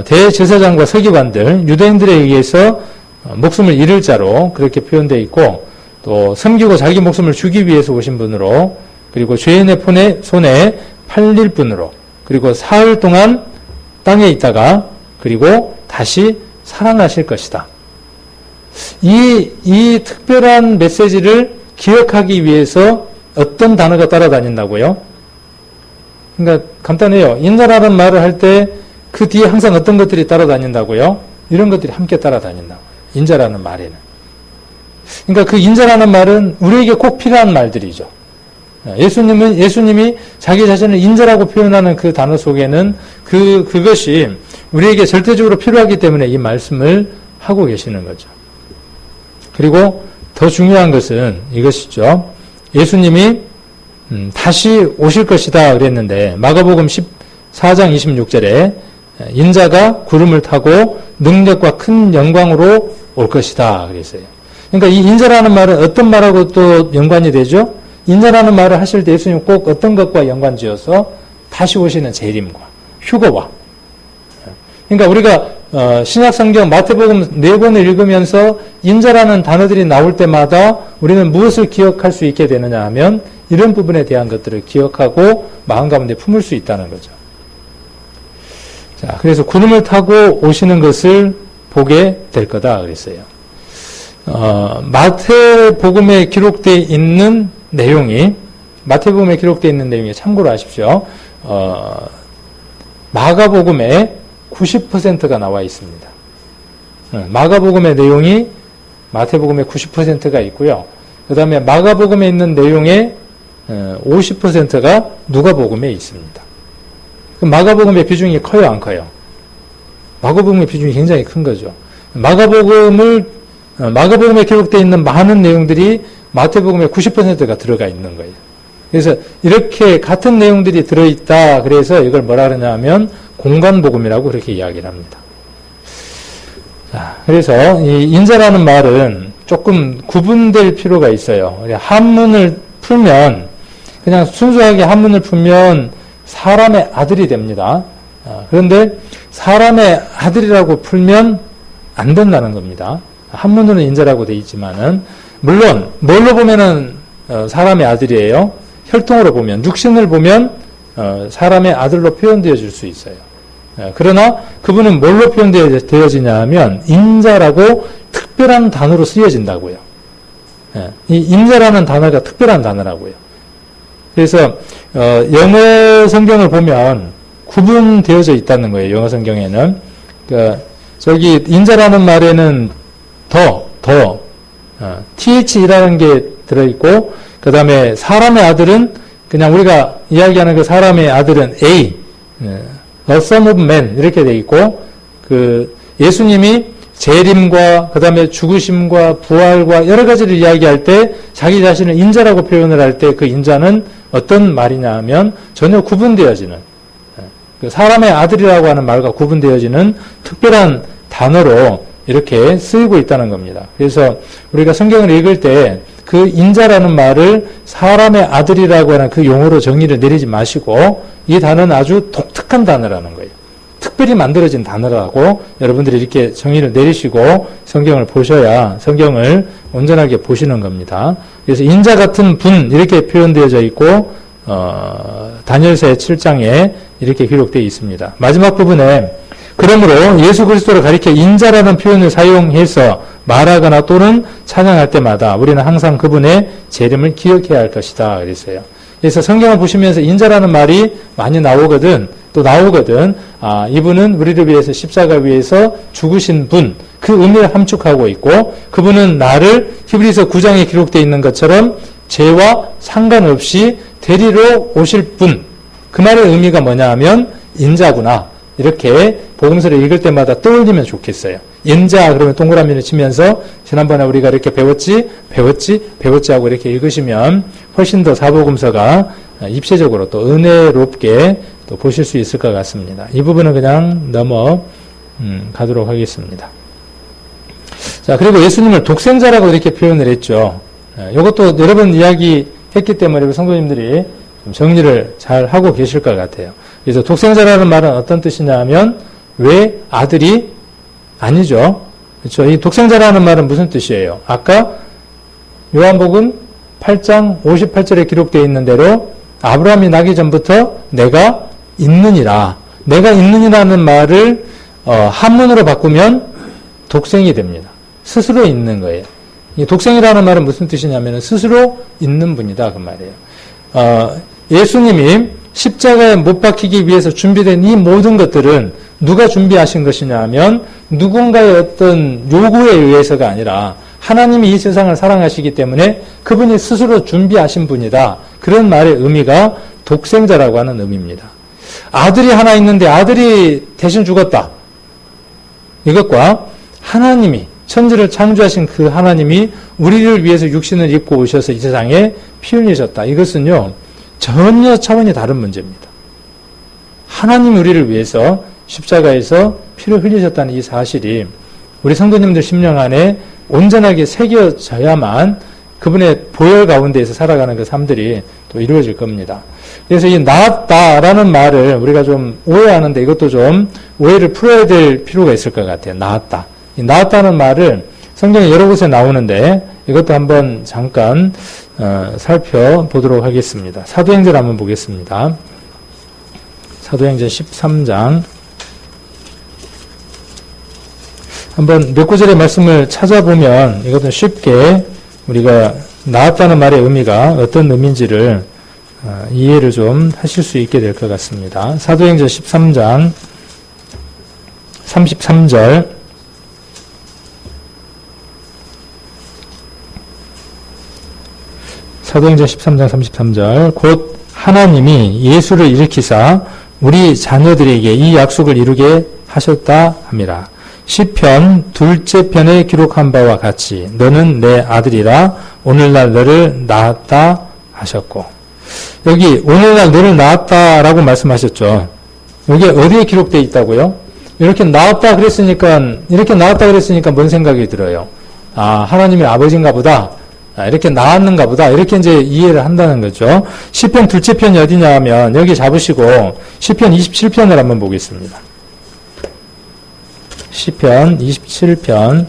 대제사장과 서기관들, 유대인들에 의해서 목숨을 잃을 자로 그렇게 표현되어 있고, 또 섬기고 자기 목숨을 주기 위해서 오신 분으로, 그리고 죄인의 손에 팔릴 분으로, 그리고 사흘 동안 땅에 있다가 그리고 다시 살아나실 것이다. 이 특별한 메시지를 기억하기 위해서 어떤 단어가 따라다닌다고요? 그러니까 간단해요. 인자라는 말을 할 때 그 뒤에 항상 어떤 것들이 따라다닌다고요? 이런 것들이 함께 따라다닌다고요. 인자라는 말에는. 그러니까 그 인자라는 말은 우리에게 꼭 필요한 말들이죠. 예수님이 자기 자신을 인자라고 표현하는 그 단어 속에는 그것이 우리에게 절대적으로 필요하기 때문에 이 말씀을 하고 계시는 거죠. 그리고 더 중요한 것은 이것이죠. 예수님이 다시 오실 것이다 그랬는데, 마가복음 14장 26절에 인자가 구름을 타고 능력과 큰 영광으로 올 것이다 그랬어요. 그러니까 이 인자라는 말은 어떤 말하고 또 연관이 되죠? 인자라는 말을 하실 때 예수님 꼭 어떤 것과 연관지어서 다시 오시는 재림과 휴거와. 그러니까 우리가 신약성경 마태복음 4권을 읽으면서 인자라는 단어들이 나올 때마다 우리는 무엇을 기억할 수 있게 되느냐 하면 이런 부분에 대한 것들을 기억하고 마음 가운데 품을 수 있다는 거죠. 자, 그래서 구름을 타고 오시는 것을 보게 될 거다 그랬어요. 마태복음에 기록되어 있는 내용이 참고로 하십시오. 마가복음에 90%가 나와 있습니다. 마가복음의 내용이 마태복음에 90%가 있고요. 그 다음에 마가복음에 있는 내용의 50%가 누가복음에 있습니다. 그럼 마가복음의 비중이 커요, 안 커요? 마가복음의 비중이 굉장히 큰 거죠. 마가복음에 기록되어 있는 많은 내용들이 마태복음의 90%가 들어가 있는 거예요. 그래서 이렇게 같은 내용들이 들어있다. 그래서 이걸 뭐라 그러냐 하면 공간복음이라고 그렇게 이야기를 합니다. 자, 그래서 이 인자라는 말은 조금 구분될 필요가 있어요. 한문을 풀면, 그냥 순수하게 한문을 풀면 사람의 아들이 됩니다. 그런데 사람의 아들이라고 풀면 안 된다는 겁니다. 한문으로는 인자라고 되어 있지만은, 물론 뭘로 보면은 사람의 아들이에요. 혈통으로 보면, 육신을 보면 사람의 아들로 표현되어 줄 수 있어요. 그러나 그분은 뭘로 표현되어지냐 하면 인자라고 특별한 단어로 쓰여진다고요. 이 인자라는 단어가 특별한 단어라고요. 그래서 영어 성경을 보면 구분되어져 있다는 거예요. 영어 성경에는. 그러니까 저기 인자라는 말에는 TH라는 게 들어있고, 그 다음에 사람의 아들은 그냥 우리가 이야기하는 그 사람의 아들은 A, The Son of Man 이렇게 돼 있고, 그 예수님이 재림과 그 다음에 죽으심과 부활과 여러 가지를 이야기할 때 자기 자신을 인자라고 표현을 할 때 그 인자는 어떤 말이냐 하면 전혀 구분되어지는, 그 사람의 아들이라고 하는 말과 구분되어지는 특별한 단어로 이렇게 쓰이고 있다는 겁니다. 그래서 우리가 성경을 읽을 때 그 인자라는 말을 사람의 아들이라고 하는 그 용어로 정의를 내리지 마시고 이 단어는 아주 독특한 단어라는 거예요. 특별히 만들어진 단어라고 여러분들이 이렇게 정의를 내리시고 성경을 보셔야 성경을 온전하게 보시는 겁니다. 그래서 인자 같은 분 이렇게 표현되어져 있고 다니엘서 7장에 이렇게 기록되어 있습니다. 마지막 부분에 그러므로 예수 그리스도를 가리켜 인자라는 표현을 사용해서 말하거나 또는 찬양할 때마다 우리는 항상 그분의 재림을 기억해야 할 것이다 그랬어요. 그래서 성경을 보시면서 인자라는 말이 많이 나오거든. 이분은 우리를 위해서 십자가 위에서 죽으신 분, 그 의미를 함축하고 있고 그분은 나를 히브리서 9장에 기록되어 있는 것처럼 죄와 상관없이 데리러 오실 분, 그 말의 의미가 뭐냐 하면 인자구나. 이렇게 복음서를 읽을 때마다 떠올리면 좋겠어요. 인자 그러면 동그라미를 치면서 지난번에 우리가 이렇게 배웠지 하고 이렇게 읽으시면 훨씬 더 사복음서가 입체적으로 또 은혜롭게 또 보실 수 있을 것 같습니다. 이 부분은 그냥 가도록 하겠습니다. 자, 그리고 예수님을 독생자라고 이렇게 표현을 했죠. 이것도 여러 번 이야기했기 때문에 성도님들이 좀 정리를 잘 하고 계실 것 같아요. 그래서 독생자라는 말은 어떤 뜻이냐 하면 왜 아들이 아니죠. 그렇죠. 이 독생자라는 말은 무슨 뜻이에요? 아까 요한복음 8장 58절에 기록되어 있는 대로 아브라함이 나기 전부터 내가 있느니라. 내가 있느니라는 말을 한문으로 바꾸면 독생이 됩니다. 스스로 있는 거예요. 이 독생이라는 말은 무슨 뜻이냐면 스스로 있는 분이다 그 말이에요. 예수님이 십자가에 못 박히기 위해서 준비된 이 모든 것들은 누가 준비하신 것이냐 하면 누군가의 어떤 요구에 의해서가 아니라 하나님이 이 세상을 사랑하시기 때문에 그분이 스스로 준비하신 분이다. 그런 말의 의미가 독생자라고 하는 의미입니다. 아들이 하나 있는데 아들이 대신 죽었다. 이것과 하나님이 천지를 창조하신 그 하나님이 우리를 위해서 육신을 입고 오셔서 이 세상에 피 흘리셨다. 이것은요. 전혀 차원이 다른 문제입니다. 하나님이 우리를 위해서 십자가에서 피를 흘리셨다는 이 사실이 우리 성도님들 심령 안에 온전하게 새겨져야만 그분의 보혈 가운데에서 살아가는 그 삶들이 또 이루어질 겁니다. 그래서 이 나았다라는 말을 우리가 좀 오해하는데 이것도 좀 오해를 풀어야 될 필요가 있을 것 같아요. 나았다. 이 나았다는 말을 성경에 여러 곳에 나오는데 이것도 한번 잠깐 살펴보도록 하겠습니다. 사도행전 한번 보겠습니다. 사도행전 13장 한번 몇 구절의 말씀을 찾아보면 이것은 쉽게 우리가 나았다는 말의 의미가 어떤 의미인지를 이해를 좀 하실 수 있게 될 것 같습니다. 사도행전 13장 33절 사도행전 13장 33절 곧 하나님이 예수를 일으키사 우리 자녀들에게 이 약속을 이루게 하셨다 함이라. 시편 둘째 편에 기록한 바와 같이 너는 내 아들이라 오늘날 너를 낳았다 하셨고 여기 오늘날 너를 낳았다라고 말씀하셨죠. 여기 어디에 기록되어 있다고요? 이렇게 낳았다 그랬으니까 뭔 생각이 들어요? 아, 하나님의 아버지인가 보다. 이렇게 낳았는가 보다. 이렇게 이제 이해를 한다는 거죠. 시편 둘째 편이 어디냐 하면 여기 잡으시고 시편 27편을 한번 보겠습니다. 시편 27편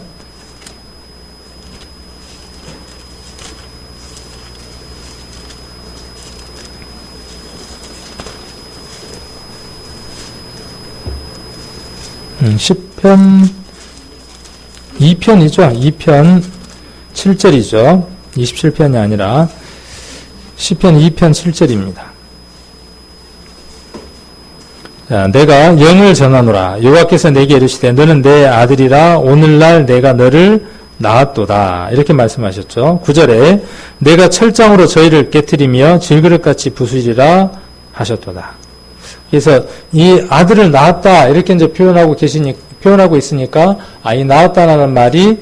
10편 2편이죠. 2편 7절이죠. 27편이 아니라 시편 2편 7절입니다. 자, 내가 영을 전하노라. 여호와께서 내게 이르시되 너는 내 아들이라 오늘날 내가 너를 낳았도다. 이렇게 말씀하셨죠. 9절에 내가 철장으로 저희를 깨트리며 질그릇같이 부수리라 하셨도다. 그래서 이 아들을 낳았다 이렇게 이제 표현하고 있으니까 이 낳았다라는 말이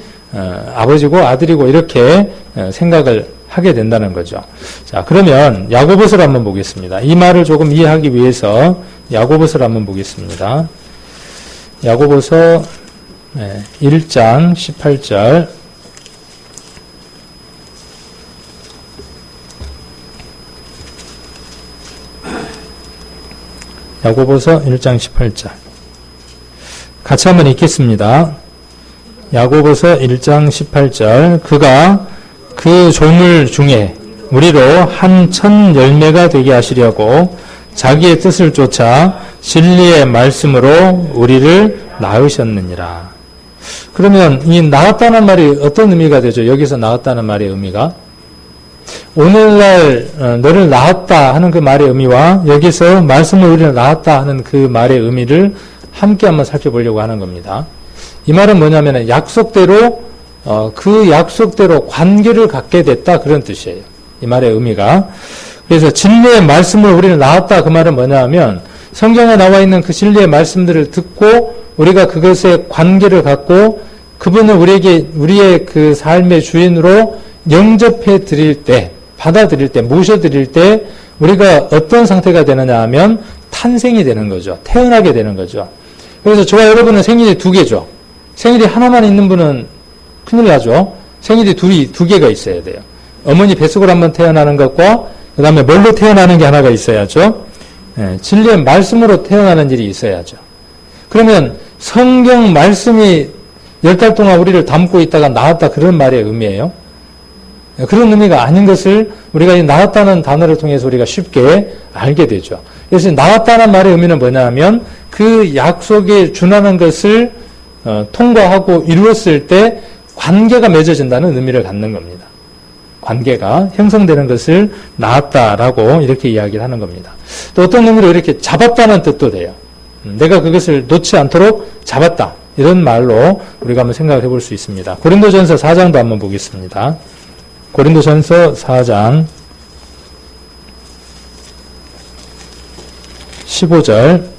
아버지고 아들이고 이렇게 생각을 하게 된다는 거죠. 자, 그러면 야고보서를 한번 보겠습니다. 이 말을 조금 이해하기 위해서 야고보서를 한번 보겠습니다. 야고보서 1장 18절 야고보서 1장 18절. 같이 한번 읽겠습니다. 야고보서 1장 18절. 그가 그 조물 중에 우리로 한 천 열매가 되게 하시려고 자기의 뜻을 쫓아 진리의 말씀으로 우리를 낳으셨느니라. 그러면 이 낳았다는 말이 어떤 의미가 되죠? 여기서 낳았다는 말의 의미가 오늘날 너를 낳았다 하는 그 말의 의미와 여기서 말씀을 우리를 낳았다 하는 그 말의 의미를 함께 한번 살펴보려고 하는 겁니다. 이 말은 뭐냐면 약속대로 그 약속대로 관계를 갖게 됐다 그런 뜻이에요. 이 말의 의미가. 그래서 진리의 말씀을 우리를 낳았다 그 말은 뭐냐 하면 성경에 나와 있는 그 진리의 말씀들을 듣고 우리가 그것에 관계를 갖고 그분을 우리의 그 삶의 주인으로 영접해 드릴 때, 받아들일 때, 모셔드릴 때 우리가 어떤 상태가 되느냐 하면 탄생이 되는 거죠. 태어나게 되는 거죠. 그래서 저와 여러분은 생일이 두 개죠. 생일이 하나만 있는 분은 큰일 나죠. 생일이 두 개가 있어야 돼요. 어머니 뱃속으로 한번 태어나는 것과 그 다음에 뭘로 태어나는 게 하나가 있어야죠. 진리의 말씀으로 태어나는 일이 있어야죠. 그러면 성경 말씀이 10달 동안 우리를 담고 있다가 나왔다 그런 말의 의미예요. 그런 의미가 아닌 것을 우리가 이 나왔다는 단어를 통해서 우리가 쉽게 알게 되죠. 그래서 나왔다는 말의 의미는 뭐냐 하면 그 약속에 준하는 것을 통과하고 이루었을 때 관계가 맺어진다는 의미를 갖는 겁니다. 관계가 형성되는 것을 낳았다라고 이렇게 이야기를 하는 겁니다. 또 어떤 의미로 이렇게 잡았다는 뜻도 돼요. 내가 그것을 놓지 않도록 잡았다. 이런 말로 우리가 한번 생각을 해볼 수 있습니다. 고린도전서 4장도 한번 보겠습니다. 고린도전서 4장 15절.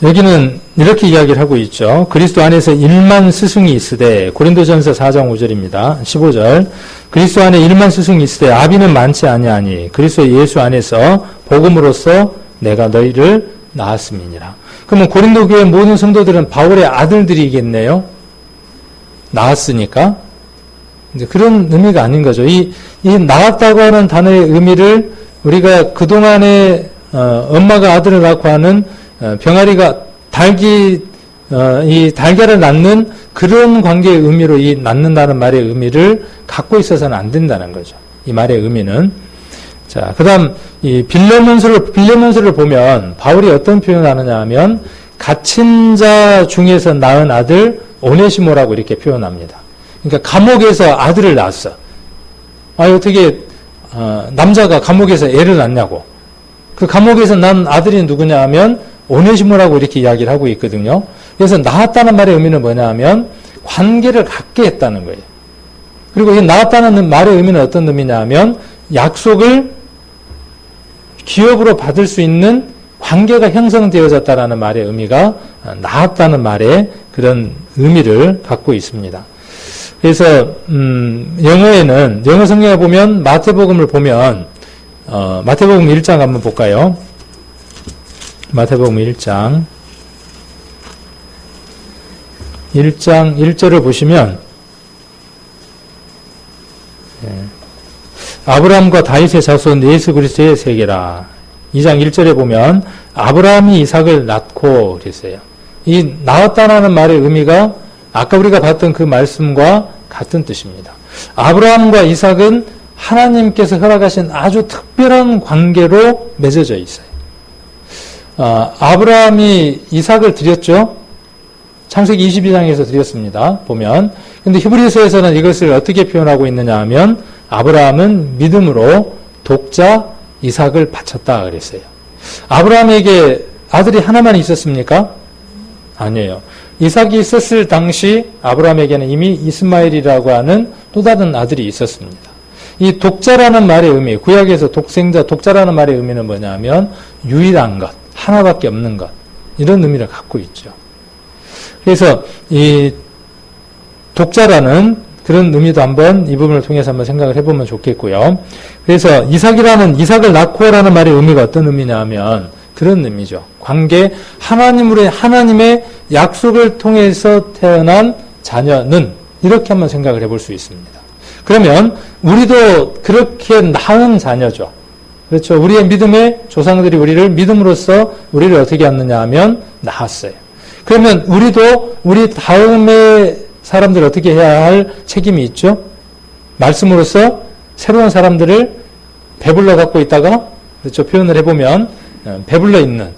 여기는 이렇게 이야기를 하고 있죠. 그리스도 안에서 1만 스승이 있으되, 고린도전서 4장 5절입니다. 15절. 그리스도 안에 1만 스승이 있으되 아비는 많지 아니하니 그리스도 예수 안에서 복음으로써 내가 너희를 낳았음이니라. 그러면 고린도 교회 모든 성도들은 바울의 아들들이겠네요. 낳았으니까. 이제 그런 의미가 아닌 거죠. 이 낳았다고 하는 단어의 의미를 우리가 그동안에 엄마가 아들을 낳고 하는 병아리가 이 달걀을 낳는 그런 관계의 의미로 이 낳는다는 말의 의미를 갖고 있어서는 안 된다는 거죠. 이 말의 의미는. 자, 그 다음, 이 빌레몬서를 보면 바울이 어떤 표현을 하느냐 하면 갇힌 자 중에서 낳은 아들 오네시모라고 이렇게 표현합니다. 그러니까 감옥에서 아들을 낳았어. 어떻게, 남자가 감옥에서 애를 낳냐고. 그 감옥에서 난 아들이 누구냐 하면 오네시모라고 이렇게 이야기를 하고 있거든요. 그래서 낳았다는 말의 의미는 뭐냐 하면 관계를 갖게 했다는 거예요. 그리고 이 낳았다는 말의 의미는 어떤 의미냐 하면 약속을 기업으로 받을 수 있는 관계가 형성되어졌다라는 말의 의미가 낳았다는 말의 그런 의미를 갖고 있습니다. 그래서 영어 성경에 보면 마태복음을 보면 마태복음 1장 한번 볼까요? 마태복음 1장 1절을 보시면 아브라함과 다윗의 자손 예수 그리스도의 세계라. 2장 1절에 보면 아브라함이 이삭을 낳고 그랬어요. 이 낳았다라는 말의 의미가 아까 우리가 봤던 그 말씀과 같은 뜻입니다. 아브라함과 이삭은 하나님께서 허락하신 아주 특별한 관계로 맺어져 있어요. 아브라함이 이삭을 드렸죠. 창세기 22장에서 드렸습니다. 보면. 근데 히브리서에서는 이것을 어떻게 표현하고 있느냐 하면 아브라함은 믿음으로 독자 이삭을 바쳤다 그랬어요. 아브라함에게 아들이 하나만 있었습니까? 아니에요. 이삭이 있었을 당시 아브라함에게는 이미 이스마엘이라고 하는 또 다른 아들이 있었습니다. 이 독자라는 말의 의미, 구약에서 독자라는 말의 의미는 뭐냐면 유일한 것, 하나밖에 없는 것, 이런 의미를 갖고 있죠. 그래서 이 독자라는 그런 의미도 한번 이 부분을 통해서 한번 생각을 해보면 좋겠고요. 그래서 이삭을 낳고라는 말의 의미가 어떤 의미냐면 그런 의미죠. 관계, 하나님의 약속을 통해서 태어난 자녀는 이렇게 한번 생각을 해볼 수 있습니다. 그러면 우리도 그렇게 낳은 자녀죠. 그렇죠. 우리의 믿음의 조상들이 우리를 믿음으로써 우리를 어떻게 했느냐 하면 낳았어요. 그러면 우리도 우리 다음의 사람들 어떻게 해야 할 책임이 있죠. 말씀으로써 새로운 사람들을 배불러 갖고 있다가, 그렇죠. 표현을 해보면 배불러 있는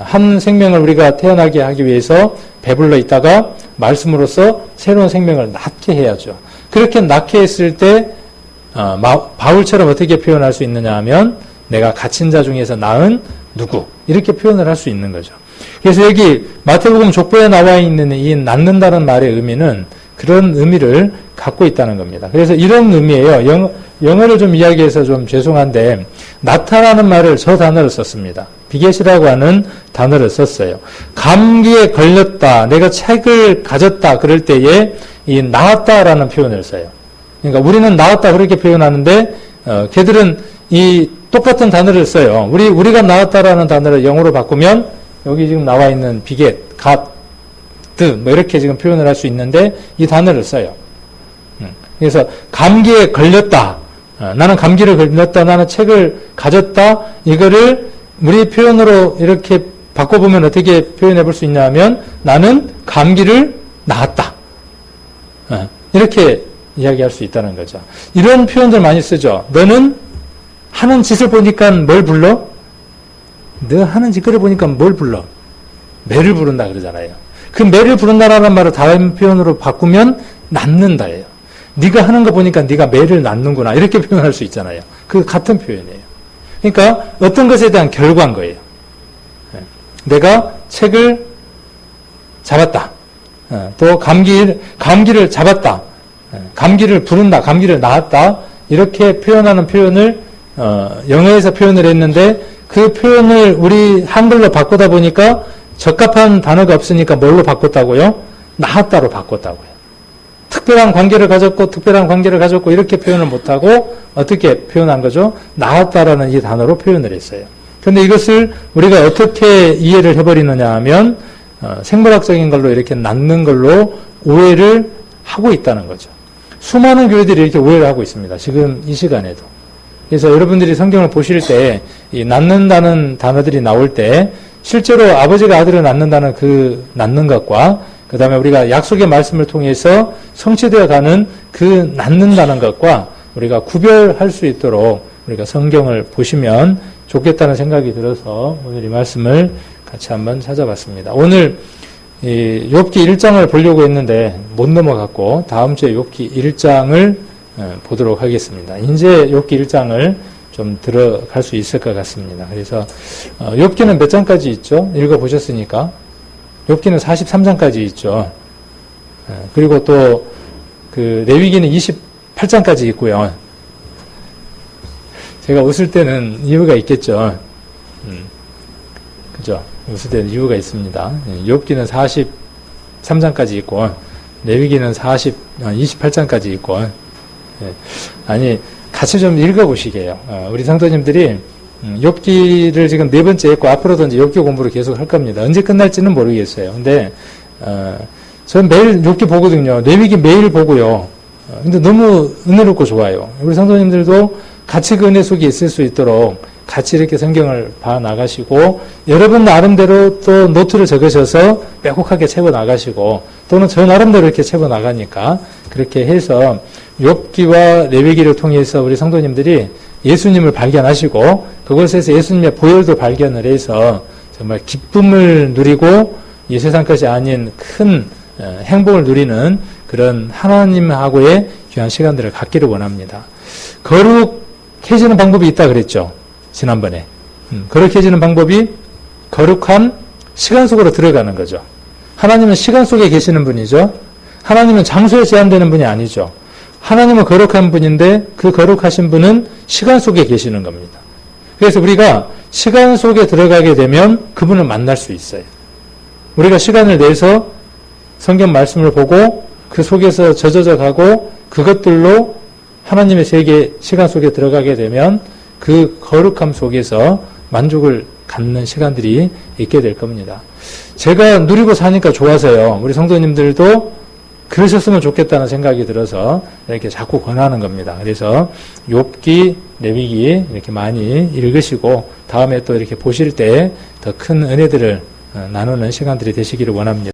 한 생명을 우리가 태어나게 하기 위해서 배불러 있다가 말씀으로써 새로운 생명을 낳게 해야죠. 그렇게 낳게 했을 때 바울처럼 어떻게 표현할 수 있느냐 하면 내가 갇힌 자 중에서 낳은 누구, 이렇게 표현을 할 수 있는 거죠. 그래서 여기 마태복음 족보에 나와 있는 이 낳는다는 말의 의미는 그런 의미를 갖고 있다는 겁니다. 그래서 이런 의미예요. 영어를 좀 이야기해서 좀 죄송한데 나타나는 말을 저 단어를 썼습니다. 비겟이라고 하는 단어를 썼어요. 감기에 걸렸다, 내가 책을 가졌다 그럴 때에 이 나았다라는 표현을 써요. 그러니까 우리는 나았다 그렇게 표현하는데 걔들은 이 똑같은 단어를 써요. 우리가 나았다라는 단어를 영어로 바꾸면 여기 지금 나와 있는 비겟, 갓, 뭐 이렇게 지금 표현을 할 수 있는데 이 단어를 써요. 그래서 감기에 걸렸다. 나는 감기를 걸렸다. 나는 책을 가졌다. 이거를 우리 표현으로 이렇게 바꿔보면 어떻게 표현해 볼 수 있냐 하면 나는 감기를 낳았다. 이렇게 이야기할 수 있다는 거죠. 이런 표현들 많이 쓰죠. 너는 하는 짓을 보니까 뭘 불러? 너 하는 짓거리 보니까 뭘 불러? 매를 부른다 그러잖아요. 그 매를 부른다라는 말을 다른 표현으로 바꾸면 낳는다예요. 네가 하는 거 보니까 네가 매를 낳는구나 이렇게 표현할 수 있잖아요. 그 같은 표현이에요. 그러니까 어떤 것에 대한 결과인 거예요. 내가 책을 잡았다. 또 감기를 잡았다. 감기를 부른다. 감기를 낳았다. 이렇게 표현하는 표현을 영어에서 표현을 했는데 그 표현을 우리 한글로 바꾸다 보니까 적합한 단어가 없으니까 뭘로 바꿨다고요? 낳았다로 바꿨다고요. 특별한 관계를 가졌고 이렇게 표현을 못하고 어떻게 표현한 거죠? 낳았다라는 이 단어로 표현을 했어요. 그런데 이것을 우리가 어떻게 이해를 해버리느냐 하면 생물학적인 걸로 이렇게 낳는 걸로 오해를 하고 있다는 거죠. 수많은 교회들이 이렇게 오해를 하고 있습니다. 지금 이 시간에도. 그래서 여러분들이 성경을 보실 때 이 낳는다는 단어들이 나올 때 실제로 아버지가 아들을 낳는다는 그 낳는 것과 그 다음에 우리가 약속의 말씀을 통해서 성취되어 가는 그 낳는다는 것과 우리가 구별할 수 있도록 우리가 성경을 보시면 좋겠다는 생각이 들어서 오늘 이 말씀을 같이 한번 찾아봤습니다. 오늘 이 욥기 1장을 보려고 했는데 못 넘어갔고 다음 주에 욥기 1장을 보도록 하겠습니다. 이제 욥기 1장을 좀 들어갈 수 있을 것 같습니다. 그래서 욥기는 몇 장까지 있죠? 읽어보셨으니까. 욥기는 43장까지 있죠. 그리고 또 그 레위기는 28장까지 있고요. 제가 웃을 때는 이유가 있겠죠. 그죠? 웃을 때는 이유가 있습니다. 욥기는 43장까지 있고 레위기는 28장까지 있고 아니 같이 좀 읽어보시게요. 우리 성도님들이 욥기를 지금 네 번째 했고 앞으로도 이제 욥기 공부를 계속 할 겁니다. 언제 끝날지는 모르겠어요. 근데 저는 매일 욥기 보거든요. 레위기 매일 보고요. 근데 너무 은혜롭고 좋아요. 우리 성도님들도 같이 그 은혜 속에 있을 수 있도록 같이 이렇게 성경을 봐 나가시고 여러분 나름대로 또 노트를 적으셔서 빼곡하게 채워 나가시고 또는 저 나름대로 이렇게 채워 나가니까 그렇게 해서 욥기와 레위기를 통해서 우리 성도님들이 예수님을 발견하시고 그곳에서 예수님의 보혈도 발견을 해서 정말 기쁨을 누리고 이 세상 것이 아닌 큰 행복을 누리는 그런 하나님하고의 귀한 시간들을 갖기를 원합니다. 거룩해지는 방법이 있다 그랬죠. 지난번에. 거룩해지는 방법이 거룩한 시간 속으로 들어가는 거죠. 하나님은 시간 속에 계시는 분이죠. 하나님은 장소에 제한되는 분이 아니죠. 하나님은 거룩한 분인데 그 거룩하신 분은 시간 속에 계시는 겁니다. 그래서 우리가 시간 속에 들어가게 되면 그분을 만날 수 있어요. 우리가 시간을 내서 성경 말씀을 보고 그 속에서 젖어져 가고 그것들로 하나님의 세계 시간 속에 들어가게 되면 그 거룩함 속에서 만족을 갖는 시간들이 있게 될 겁니다. 제가 누리고 사니까 좋아서요. 우리 성도님들도 그러셨으면 좋겠다는 생각이 들어서 이렇게 자꾸 권하는 겁니다. 그래서 욥기, 레위기 이렇게 많이 읽으시고 다음에 또 이렇게 보실 때 더 큰 은혜들을 나누는 시간들이 되시기를 원합니다.